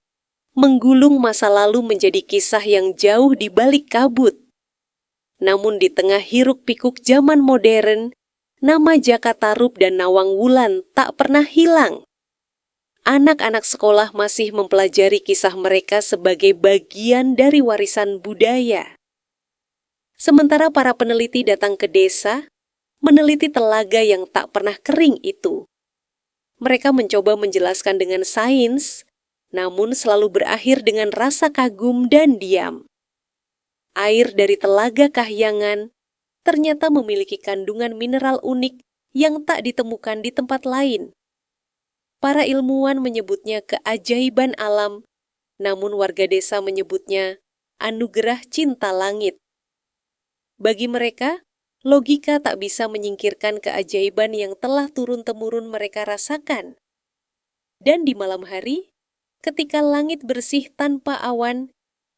menggulung masa lalu menjadi kisah yang jauh di balik kabut. Namun di tengah hiruk-pikuk zaman modern, nama Jaka Tarub dan Nawang Wulan tak pernah hilang. Anak-anak sekolah masih mempelajari kisah mereka sebagai bagian dari warisan budaya. Sementara para peneliti datang ke desa, meneliti telaga yang tak pernah kering itu. Mereka mencoba menjelaskan dengan sains, namun selalu berakhir dengan rasa kagum dan diam. Air dari Telaga Kahyangan ternyata memiliki kandungan mineral unik yang tak ditemukan di tempat lain. Para ilmuwan menyebutnya keajaiban alam, namun warga desa menyebutnya anugerah cinta langit. Bagi mereka, logika tak bisa menyingkirkan keajaiban yang telah turun-temurun mereka rasakan. Dan di malam hari, ketika langit bersih tanpa awan,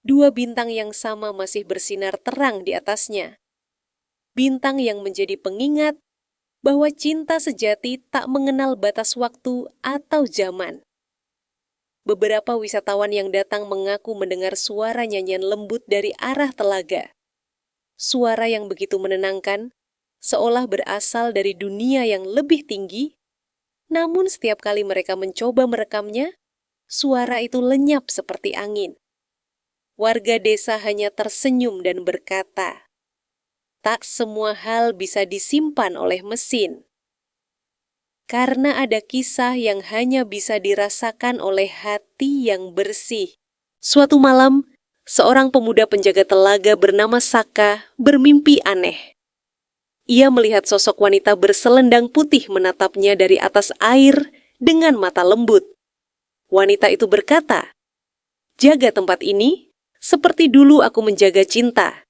dua bintang yang sama masih bersinar terang di atasnya. Bintang yang menjadi pengingat bahwa cinta sejati tak mengenal batas waktu atau zaman. Beberapa wisatawan yang datang mengaku mendengar suara nyanyian lembut dari arah telaga. Suara yang begitu menenangkan, seolah berasal dari dunia yang lebih tinggi, namun setiap kali mereka mencoba merekamnya, suara itu lenyap seperti angin. Warga desa hanya tersenyum dan berkata, "Tak semua hal bisa disimpan oleh mesin." Karena ada kisah yang hanya bisa dirasakan oleh hati yang bersih. Suatu malam, seorang pemuda penjaga telaga bernama Saka bermimpi aneh. Ia melihat sosok wanita berselendang putih menatapnya dari atas air dengan mata lembut. Wanita itu berkata, "Jaga tempat ini, seperti dulu aku menjaga cinta."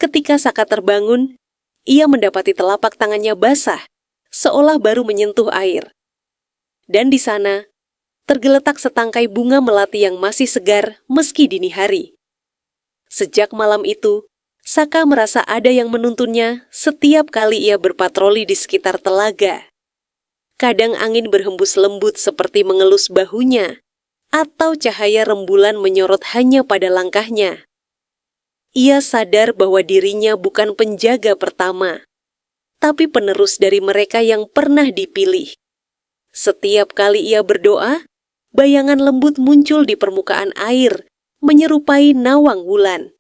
Ketika Saka terbangun, ia mendapati telapak tangannya basah, seolah baru menyentuh air. Dan di sana, tergeletak setangkai bunga melati yang masih segar meski dini hari. Sejak malam itu, Saka merasa ada yang menuntunnya setiap kali ia berpatroli di sekitar telaga. Kadang angin berhembus lembut seperti mengelus bahunya, atau cahaya rembulan menyorot hanya pada langkahnya. Ia sadar bahwa dirinya bukan penjaga pertama, tapi penerus dari mereka yang pernah dipilih. Setiap kali ia berdoa, bayangan lembut muncul di permukaan air, menyerupai nawang wulan.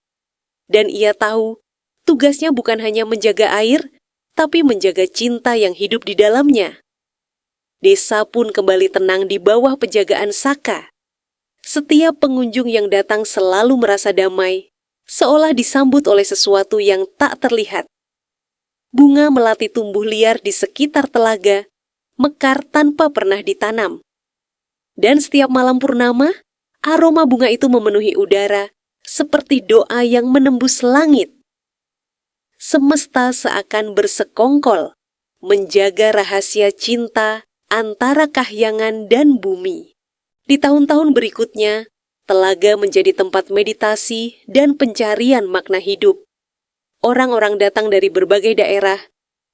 Dan ia tahu, tugasnya bukan hanya menjaga air, tapi menjaga cinta yang hidup di dalamnya. Desa pun kembali tenang di bawah penjagaan Saka. Setiap pengunjung yang datang selalu merasa damai, seolah disambut oleh sesuatu yang tak terlihat. Bunga melati tumbuh liar di sekitar telaga, mekar tanpa pernah ditanam. Dan setiap malam purnama, aroma bunga itu memenuhi udara, seperti doa yang menembus langit. Semesta seakan bersekongkol, menjaga rahasia cinta antara kahyangan dan bumi. Di tahun-tahun berikutnya, telaga menjadi tempat meditasi dan pencarian makna hidup. Orang-orang datang dari berbagai daerah,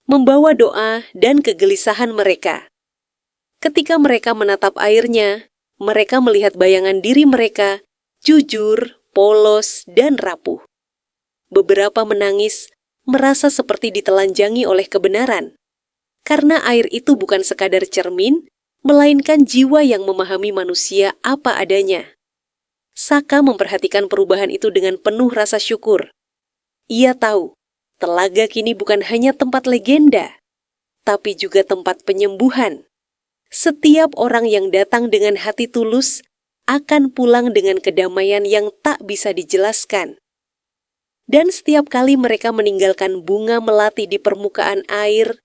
membawa doa dan kegelisahan mereka. Ketika mereka menatap airnya, mereka melihat bayangan diri mereka, jujur, polos, dan rapuh. Beberapa menangis, merasa seperti ditelanjangi oleh kebenaran. Karena air itu bukan sekadar cermin, melainkan jiwa yang memahami manusia apa adanya. Saka memperhatikan perubahan itu dengan penuh rasa syukur. Ia tahu, telaga kini bukan hanya tempat legenda, tapi juga tempat penyembuhan. Setiap orang yang datang dengan hati tulus akan pulang dengan kedamaian yang tak bisa dijelaskan. Dan setiap kali mereka meninggalkan bunga melati di permukaan air,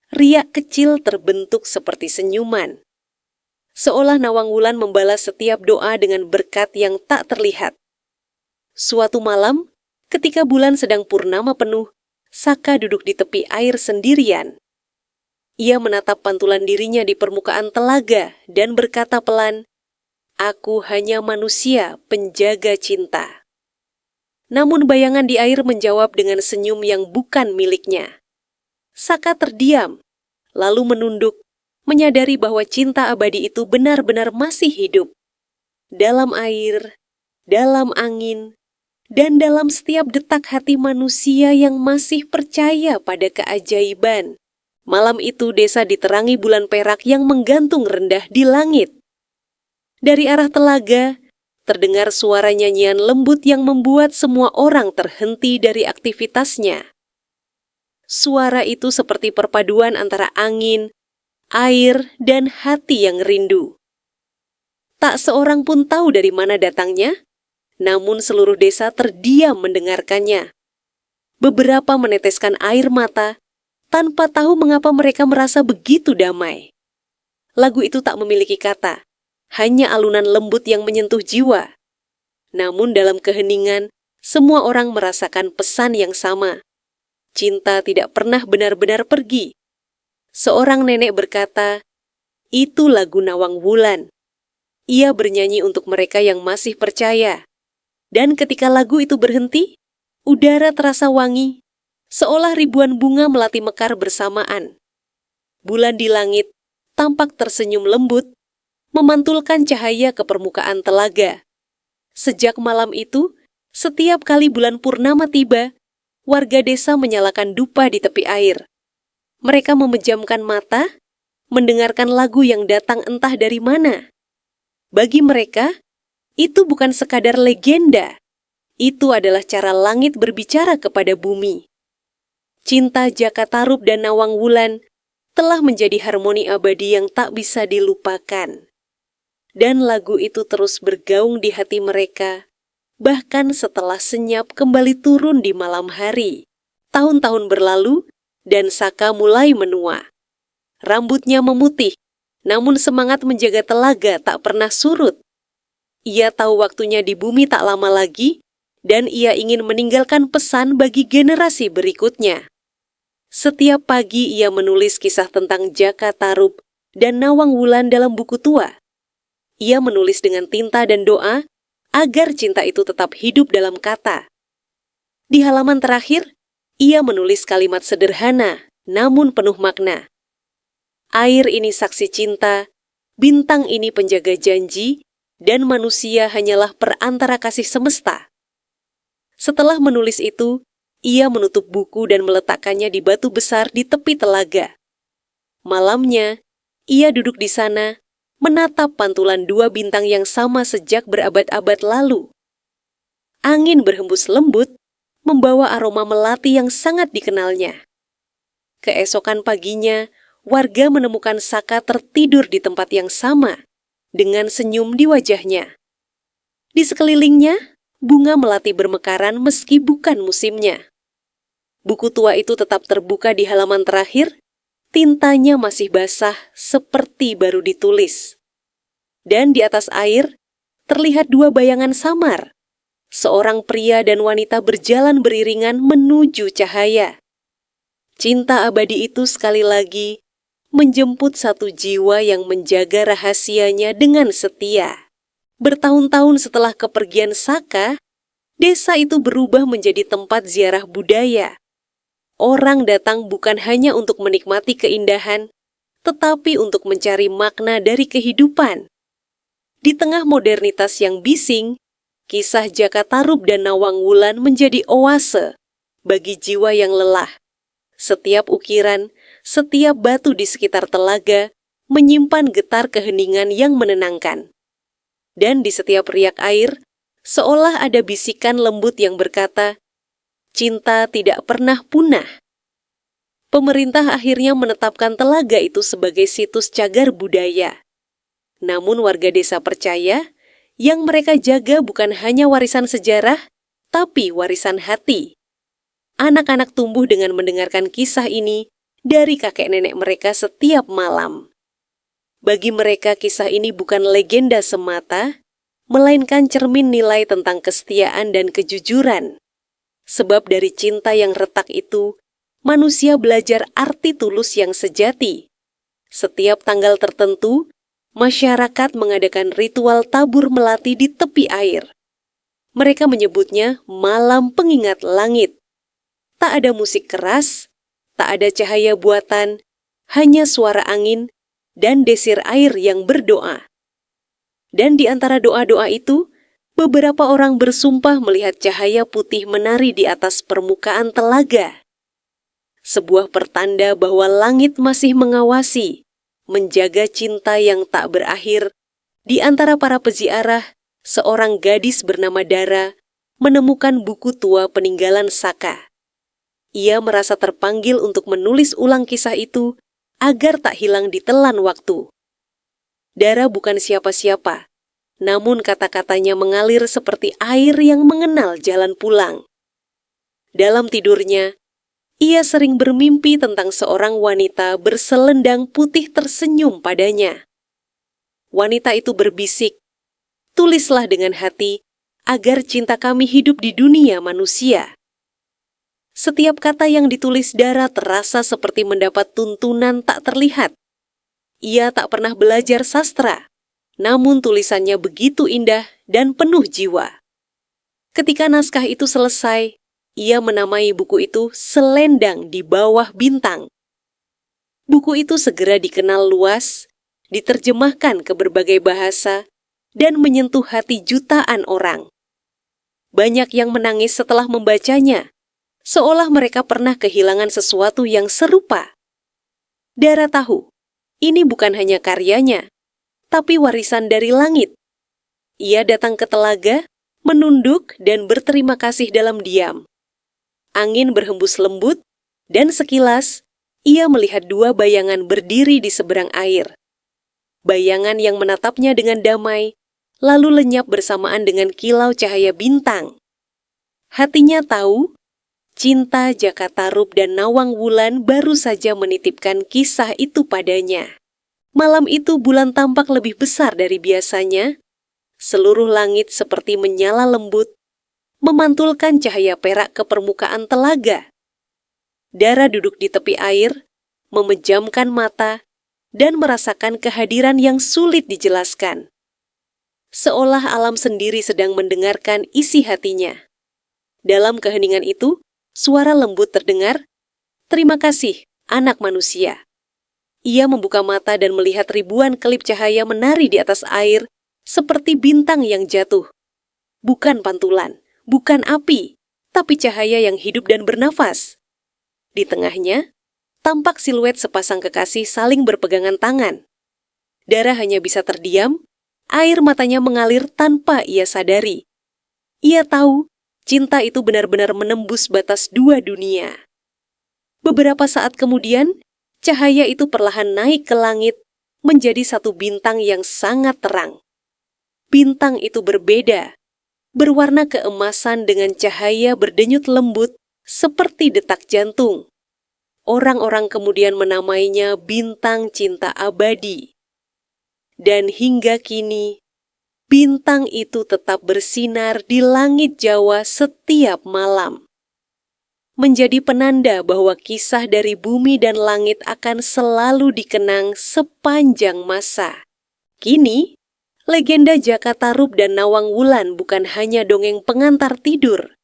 riak kecil terbentuk seperti senyuman. Seolah nawang wulan membalas setiap doa dengan berkat yang tak terlihat. Suatu malam, ketika bulan sedang purnama penuh, Saka duduk di tepi air sendirian. Ia menatap pantulan dirinya di permukaan telaga dan berkata pelan, "Aku hanya manusia penjaga cinta." Namun bayangan di air menjawab dengan senyum yang bukan miliknya. Saka terdiam, lalu menunduk, menyadari bahwa cinta abadi itu benar-benar masih hidup. Dalam air, dalam angin, dan dalam setiap detak hati manusia yang masih percaya pada keajaiban. Malam itu desa diterangi bulan perak yang menggantung rendah di langit. Dari arah telaga, terdengar suara nyanyian lembut yang membuat semua orang terhenti dari aktivitasnya. Suara itu seperti perpaduan antara angin, air, dan hati yang rindu. Tak seorang pun tahu dari mana datangnya, namun seluruh desa terdiam mendengarkannya. Beberapa meneteskan air mata, tanpa tahu mengapa mereka merasa begitu damai. Lagu itu tak memiliki kata, hanya alunan lembut yang menyentuh jiwa. Namun dalam keheningan, semua orang merasakan pesan yang sama. Cinta tidak pernah benar-benar pergi. Seorang nenek berkata, "Itu lagu Nawang Wulan." Ia bernyanyi untuk mereka yang masih percaya. Dan ketika lagu itu berhenti, udara terasa wangi, seolah ribuan bunga melati mekar bersamaan. Bulan di langit tampak tersenyum lembut, memantulkan cahaya ke permukaan telaga. Sejak malam itu, setiap kali bulan purnama tiba, warga desa menyalakan dupa di tepi air. Mereka memejamkan mata, mendengarkan lagu yang datang entah dari mana. Bagi mereka, itu bukan sekadar legenda. Itu adalah cara langit berbicara kepada bumi. Cinta Jaka Tarub dan Nawang Wulan telah menjadi harmoni abadi yang tak bisa dilupakan. Dan lagu itu terus bergaung di hati mereka, bahkan setelah senyap kembali turun di malam hari. Tahun-tahun berlalu, dan Saka mulai menua. Rambutnya memutih, namun semangat menjaga telaga tak pernah surut. Ia tahu waktunya di bumi tak lama lagi, dan ia ingin meninggalkan pesan bagi generasi berikutnya. Setiap pagi ia menulis kisah tentang Jaka Tarub dan Nawang Wulan dalam buku tua. Ia menulis dengan tinta dan doa agar cinta itu tetap hidup dalam kata. Di halaman terakhir, ia menulis kalimat sederhana namun penuh makna. Air ini saksi cinta, bintang ini penjaga janji, dan manusia hanyalah perantara kasih semesta. Setelah menulis itu, ia menutup buku dan meletakkannya di batu besar di tepi telaga. Malamnya, ia duduk di sana, menatap pantulan dua bintang yang sama sejak berabad-abad lalu. Angin berhembus lembut, membawa aroma melati yang sangat dikenalnya. Keesokan paginya, warga menemukan Saka tertidur di tempat yang sama, dengan senyum di wajahnya. Di sekelilingnya, bunga melati bermekaran meski bukan musimnya. Buku tua itu tetap terbuka di halaman terakhir, tintanya masih basah seperti baru ditulis. Dan di atas air, terlihat dua bayangan samar. Seorang pria dan wanita berjalan beriringan menuju cahaya. Cinta abadi itu sekali lagi menjemput satu jiwa yang menjaga rahasianya dengan setia. Bertahun-tahun setelah kepergian Saka, desa itu berubah menjadi tempat ziarah budaya. Orang datang bukan hanya untuk menikmati keindahan, tetapi untuk mencari makna dari kehidupan. Di tengah modernitas yang bising, kisah Jaka Tarub dan Nawang Wulan menjadi oase bagi jiwa yang lelah. Setiap ukiran, setiap batu di sekitar telaga menyimpan getar keheningan yang menenangkan. Dan di setiap riak air, seolah ada bisikan lembut yang berkata, cinta tidak pernah punah. Pemerintah akhirnya menetapkan telaga itu sebagai situs cagar budaya. Namun warga desa percaya, yang mereka jaga bukan hanya warisan sejarah, tapi warisan hati. Anak-anak tumbuh dengan mendengarkan kisah ini dari kakek nenek mereka setiap malam. Bagi mereka kisah ini bukan legenda semata, melainkan cermin nilai tentang kesetiaan dan kejujuran. Sebab dari cinta yang retak itu, manusia belajar arti tulus yang sejati. Setiap tanggal tertentu, masyarakat mengadakan ritual tabur melati di tepi air. Mereka menyebutnya malam pengingat langit. Tak ada musik keras, tak ada cahaya buatan, hanya suara angin dan desir air yang berdoa. Dan di antara doa-doa itu, beberapa orang bersumpah melihat cahaya putih menari di atas permukaan telaga. Sebuah pertanda bahwa langit masih mengawasi, menjaga cinta yang tak berakhir. Di antara para peziarah, seorang gadis bernama Dara menemukan buku tua peninggalan Saka. Ia merasa terpanggil untuk menulis ulang kisah itu agar tak hilang ditelan waktu. Dara bukan siapa-siapa, namun kata-katanya mengalir seperti air yang mengenal jalan pulang. Dalam tidurnya, ia sering bermimpi tentang seorang wanita berselendang putih tersenyum padanya. Wanita itu berbisik, "Tulislah dengan hati agar cinta kami hidup di dunia manusia. Setiap kata yang ditulis Dara terasa seperti mendapat tuntunan tak terlihat. Ia tak pernah belajar sastra, namun tulisannya begitu indah dan penuh jiwa. Ketika naskah itu selesai, ia menamai buku itu Selendang di Bawah Bintang. Buku itu segera dikenal luas, diterjemahkan ke berbagai bahasa, dan menyentuh hati jutaan orang. Banyak yang menangis setelah membacanya, seolah mereka pernah kehilangan sesuatu yang serupa. Dara tahu, ini bukan hanya karyanya, tapi warisan dari langit. Ia datang ke telaga, menunduk dan berterima kasih dalam diam. Angin berhembus lembut, dan sekilas, ia melihat dua bayangan berdiri di seberang air. Bayangan yang menatapnya dengan damai, lalu lenyap bersamaan dengan kilau cahaya bintang. Hatinya tahu, cinta Jaka Tarub dan Nawang Wulan baru saja menitipkan kisah itu padanya. Malam itu bulan tampak lebih besar dari biasanya. Seluruh langit seperti menyala lembut, memantulkan cahaya perak ke permukaan telaga. Dara duduk di tepi air, memejamkan mata, dan merasakan kehadiran yang sulit dijelaskan. Seolah alam sendiri sedang mendengarkan isi hatinya. Dalam keheningan itu, suara lembut terdengar, "Terima kasih, anak manusia." Ia membuka mata dan melihat ribuan kelip cahaya menari di atas air, seperti bintang yang jatuh. Bukan pantulan, bukan api, tapi cahaya yang hidup dan bernafas. Di tengahnya, tampak siluet sepasang kekasih saling berpegangan tangan. Dara hanya bisa terdiam, air matanya mengalir tanpa ia sadari. Ia tahu, cinta itu benar-benar menembus batas dua dunia. Beberapa saat kemudian, cahaya itu perlahan naik ke langit menjadi satu bintang yang sangat terang. Bintang itu berbeda, berwarna keemasan dengan cahaya berdenyut lembut seperti detak jantung. Orang-orang kemudian menamainya Bintang Cinta Abadi. Dan hingga kini, bintang itu tetap bersinar di langit Jawa setiap malam. Menjadi penanda bahwa kisah dari bumi dan langit akan selalu dikenang sepanjang masa. Kini, legenda Jaka Tarub dan Nawang Wulan bukan hanya dongeng pengantar tidur.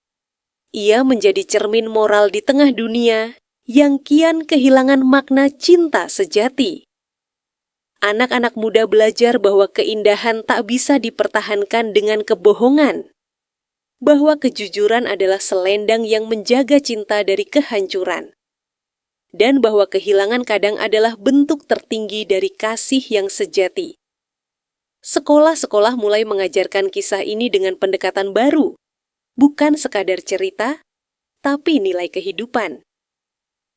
Ia menjadi cermin moral di tengah dunia yang kian kehilangan makna cinta sejati. Anak-anak muda belajar bahwa keindahan tak bisa dipertahankan dengan kebohongan. Bahwa kejujuran adalah selendang yang menjaga cinta dari kehancuran. Dan bahwa kehilangan kadang adalah bentuk tertinggi dari kasih yang sejati. Sekolah-sekolah mulai mengajarkan kisah ini dengan pendekatan baru. Bukan sekadar cerita, tapi nilai kehidupan.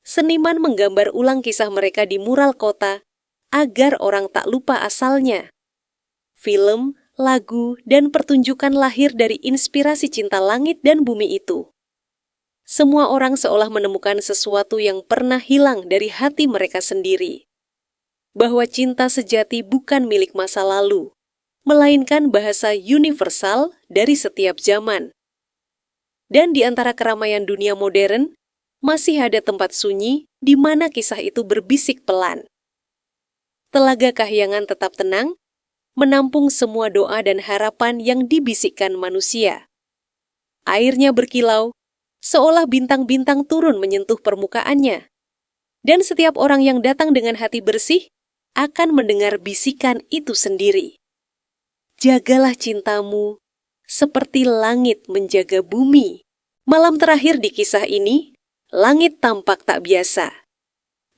Seniman menggambar ulang kisah mereka di mural kota, agar orang tak lupa asalnya. Film, lagu, dan pertunjukan lahir dari inspirasi cinta langit dan bumi itu. Semua orang seolah menemukan sesuatu yang pernah hilang dari hati mereka sendiri. Bahwa cinta sejati bukan milik masa lalu, melainkan bahasa universal dari setiap zaman. Dan di antara keramaian dunia modern, masih ada tempat sunyi di mana kisah itu berbisik pelan. Telaga Kahyangan tetap tenang, menampung semua doa dan harapan yang dibisikkan manusia. Airnya berkilau, seolah bintang-bintang turun menyentuh permukaannya. Dan setiap orang yang datang dengan hati bersih akan mendengar bisikan itu sendiri. Jagalah cintamu, seperti langit menjaga bumi. Malam terakhir di kisah ini, langit tampak tak biasa.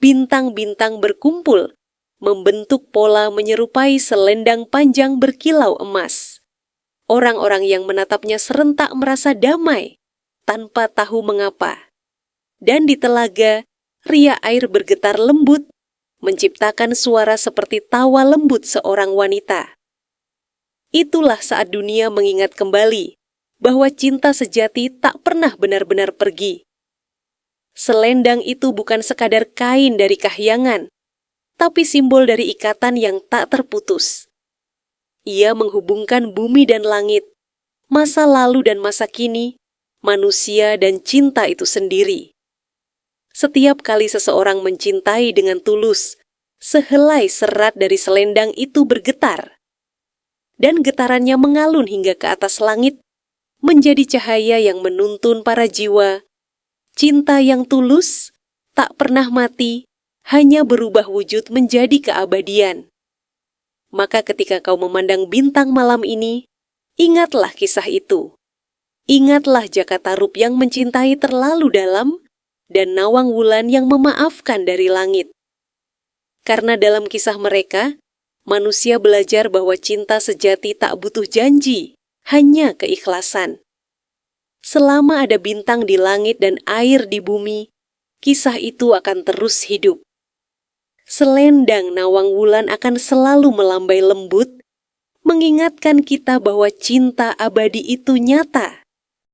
Bintang-bintang berkumpul, membentuk pola menyerupai selendang panjang berkilau emas. Orang-orang yang menatapnya serentak merasa damai, tanpa tahu mengapa. Dan di telaga, riak air bergetar lembut, menciptakan suara seperti tawa lembut seorang wanita. Itulah saat dunia mengingat kembali bahwa cinta sejati tak pernah benar-benar pergi. Selendang itu bukan sekadar kain dari kahyangan, tapi simbol dari ikatan yang tak terputus. Ia menghubungkan bumi dan langit, masa lalu dan masa kini, manusia dan cinta itu sendiri. Setiap kali seseorang mencintai dengan tulus, sehelai serat dari selendang itu bergetar. Dan getarannya mengalun hingga ke atas langit, menjadi cahaya yang menuntun para jiwa. Cinta yang tulus, tak pernah mati, hanya berubah wujud menjadi keabadian. Maka ketika kau memandang bintang malam ini, ingatlah kisah itu. Ingatlah Jaka Tarub yang mencintai terlalu dalam, dan Nawang Wulan yang memaafkan dari langit. Karena dalam kisah mereka, manusia belajar bahwa cinta sejati tak butuh janji, hanya keikhlasan. Selama ada bintang di langit dan air di bumi, kisah itu akan terus hidup. Selendang Nawang Wulan akan selalu melambai lembut, mengingatkan kita bahwa cinta abadi itu nyata.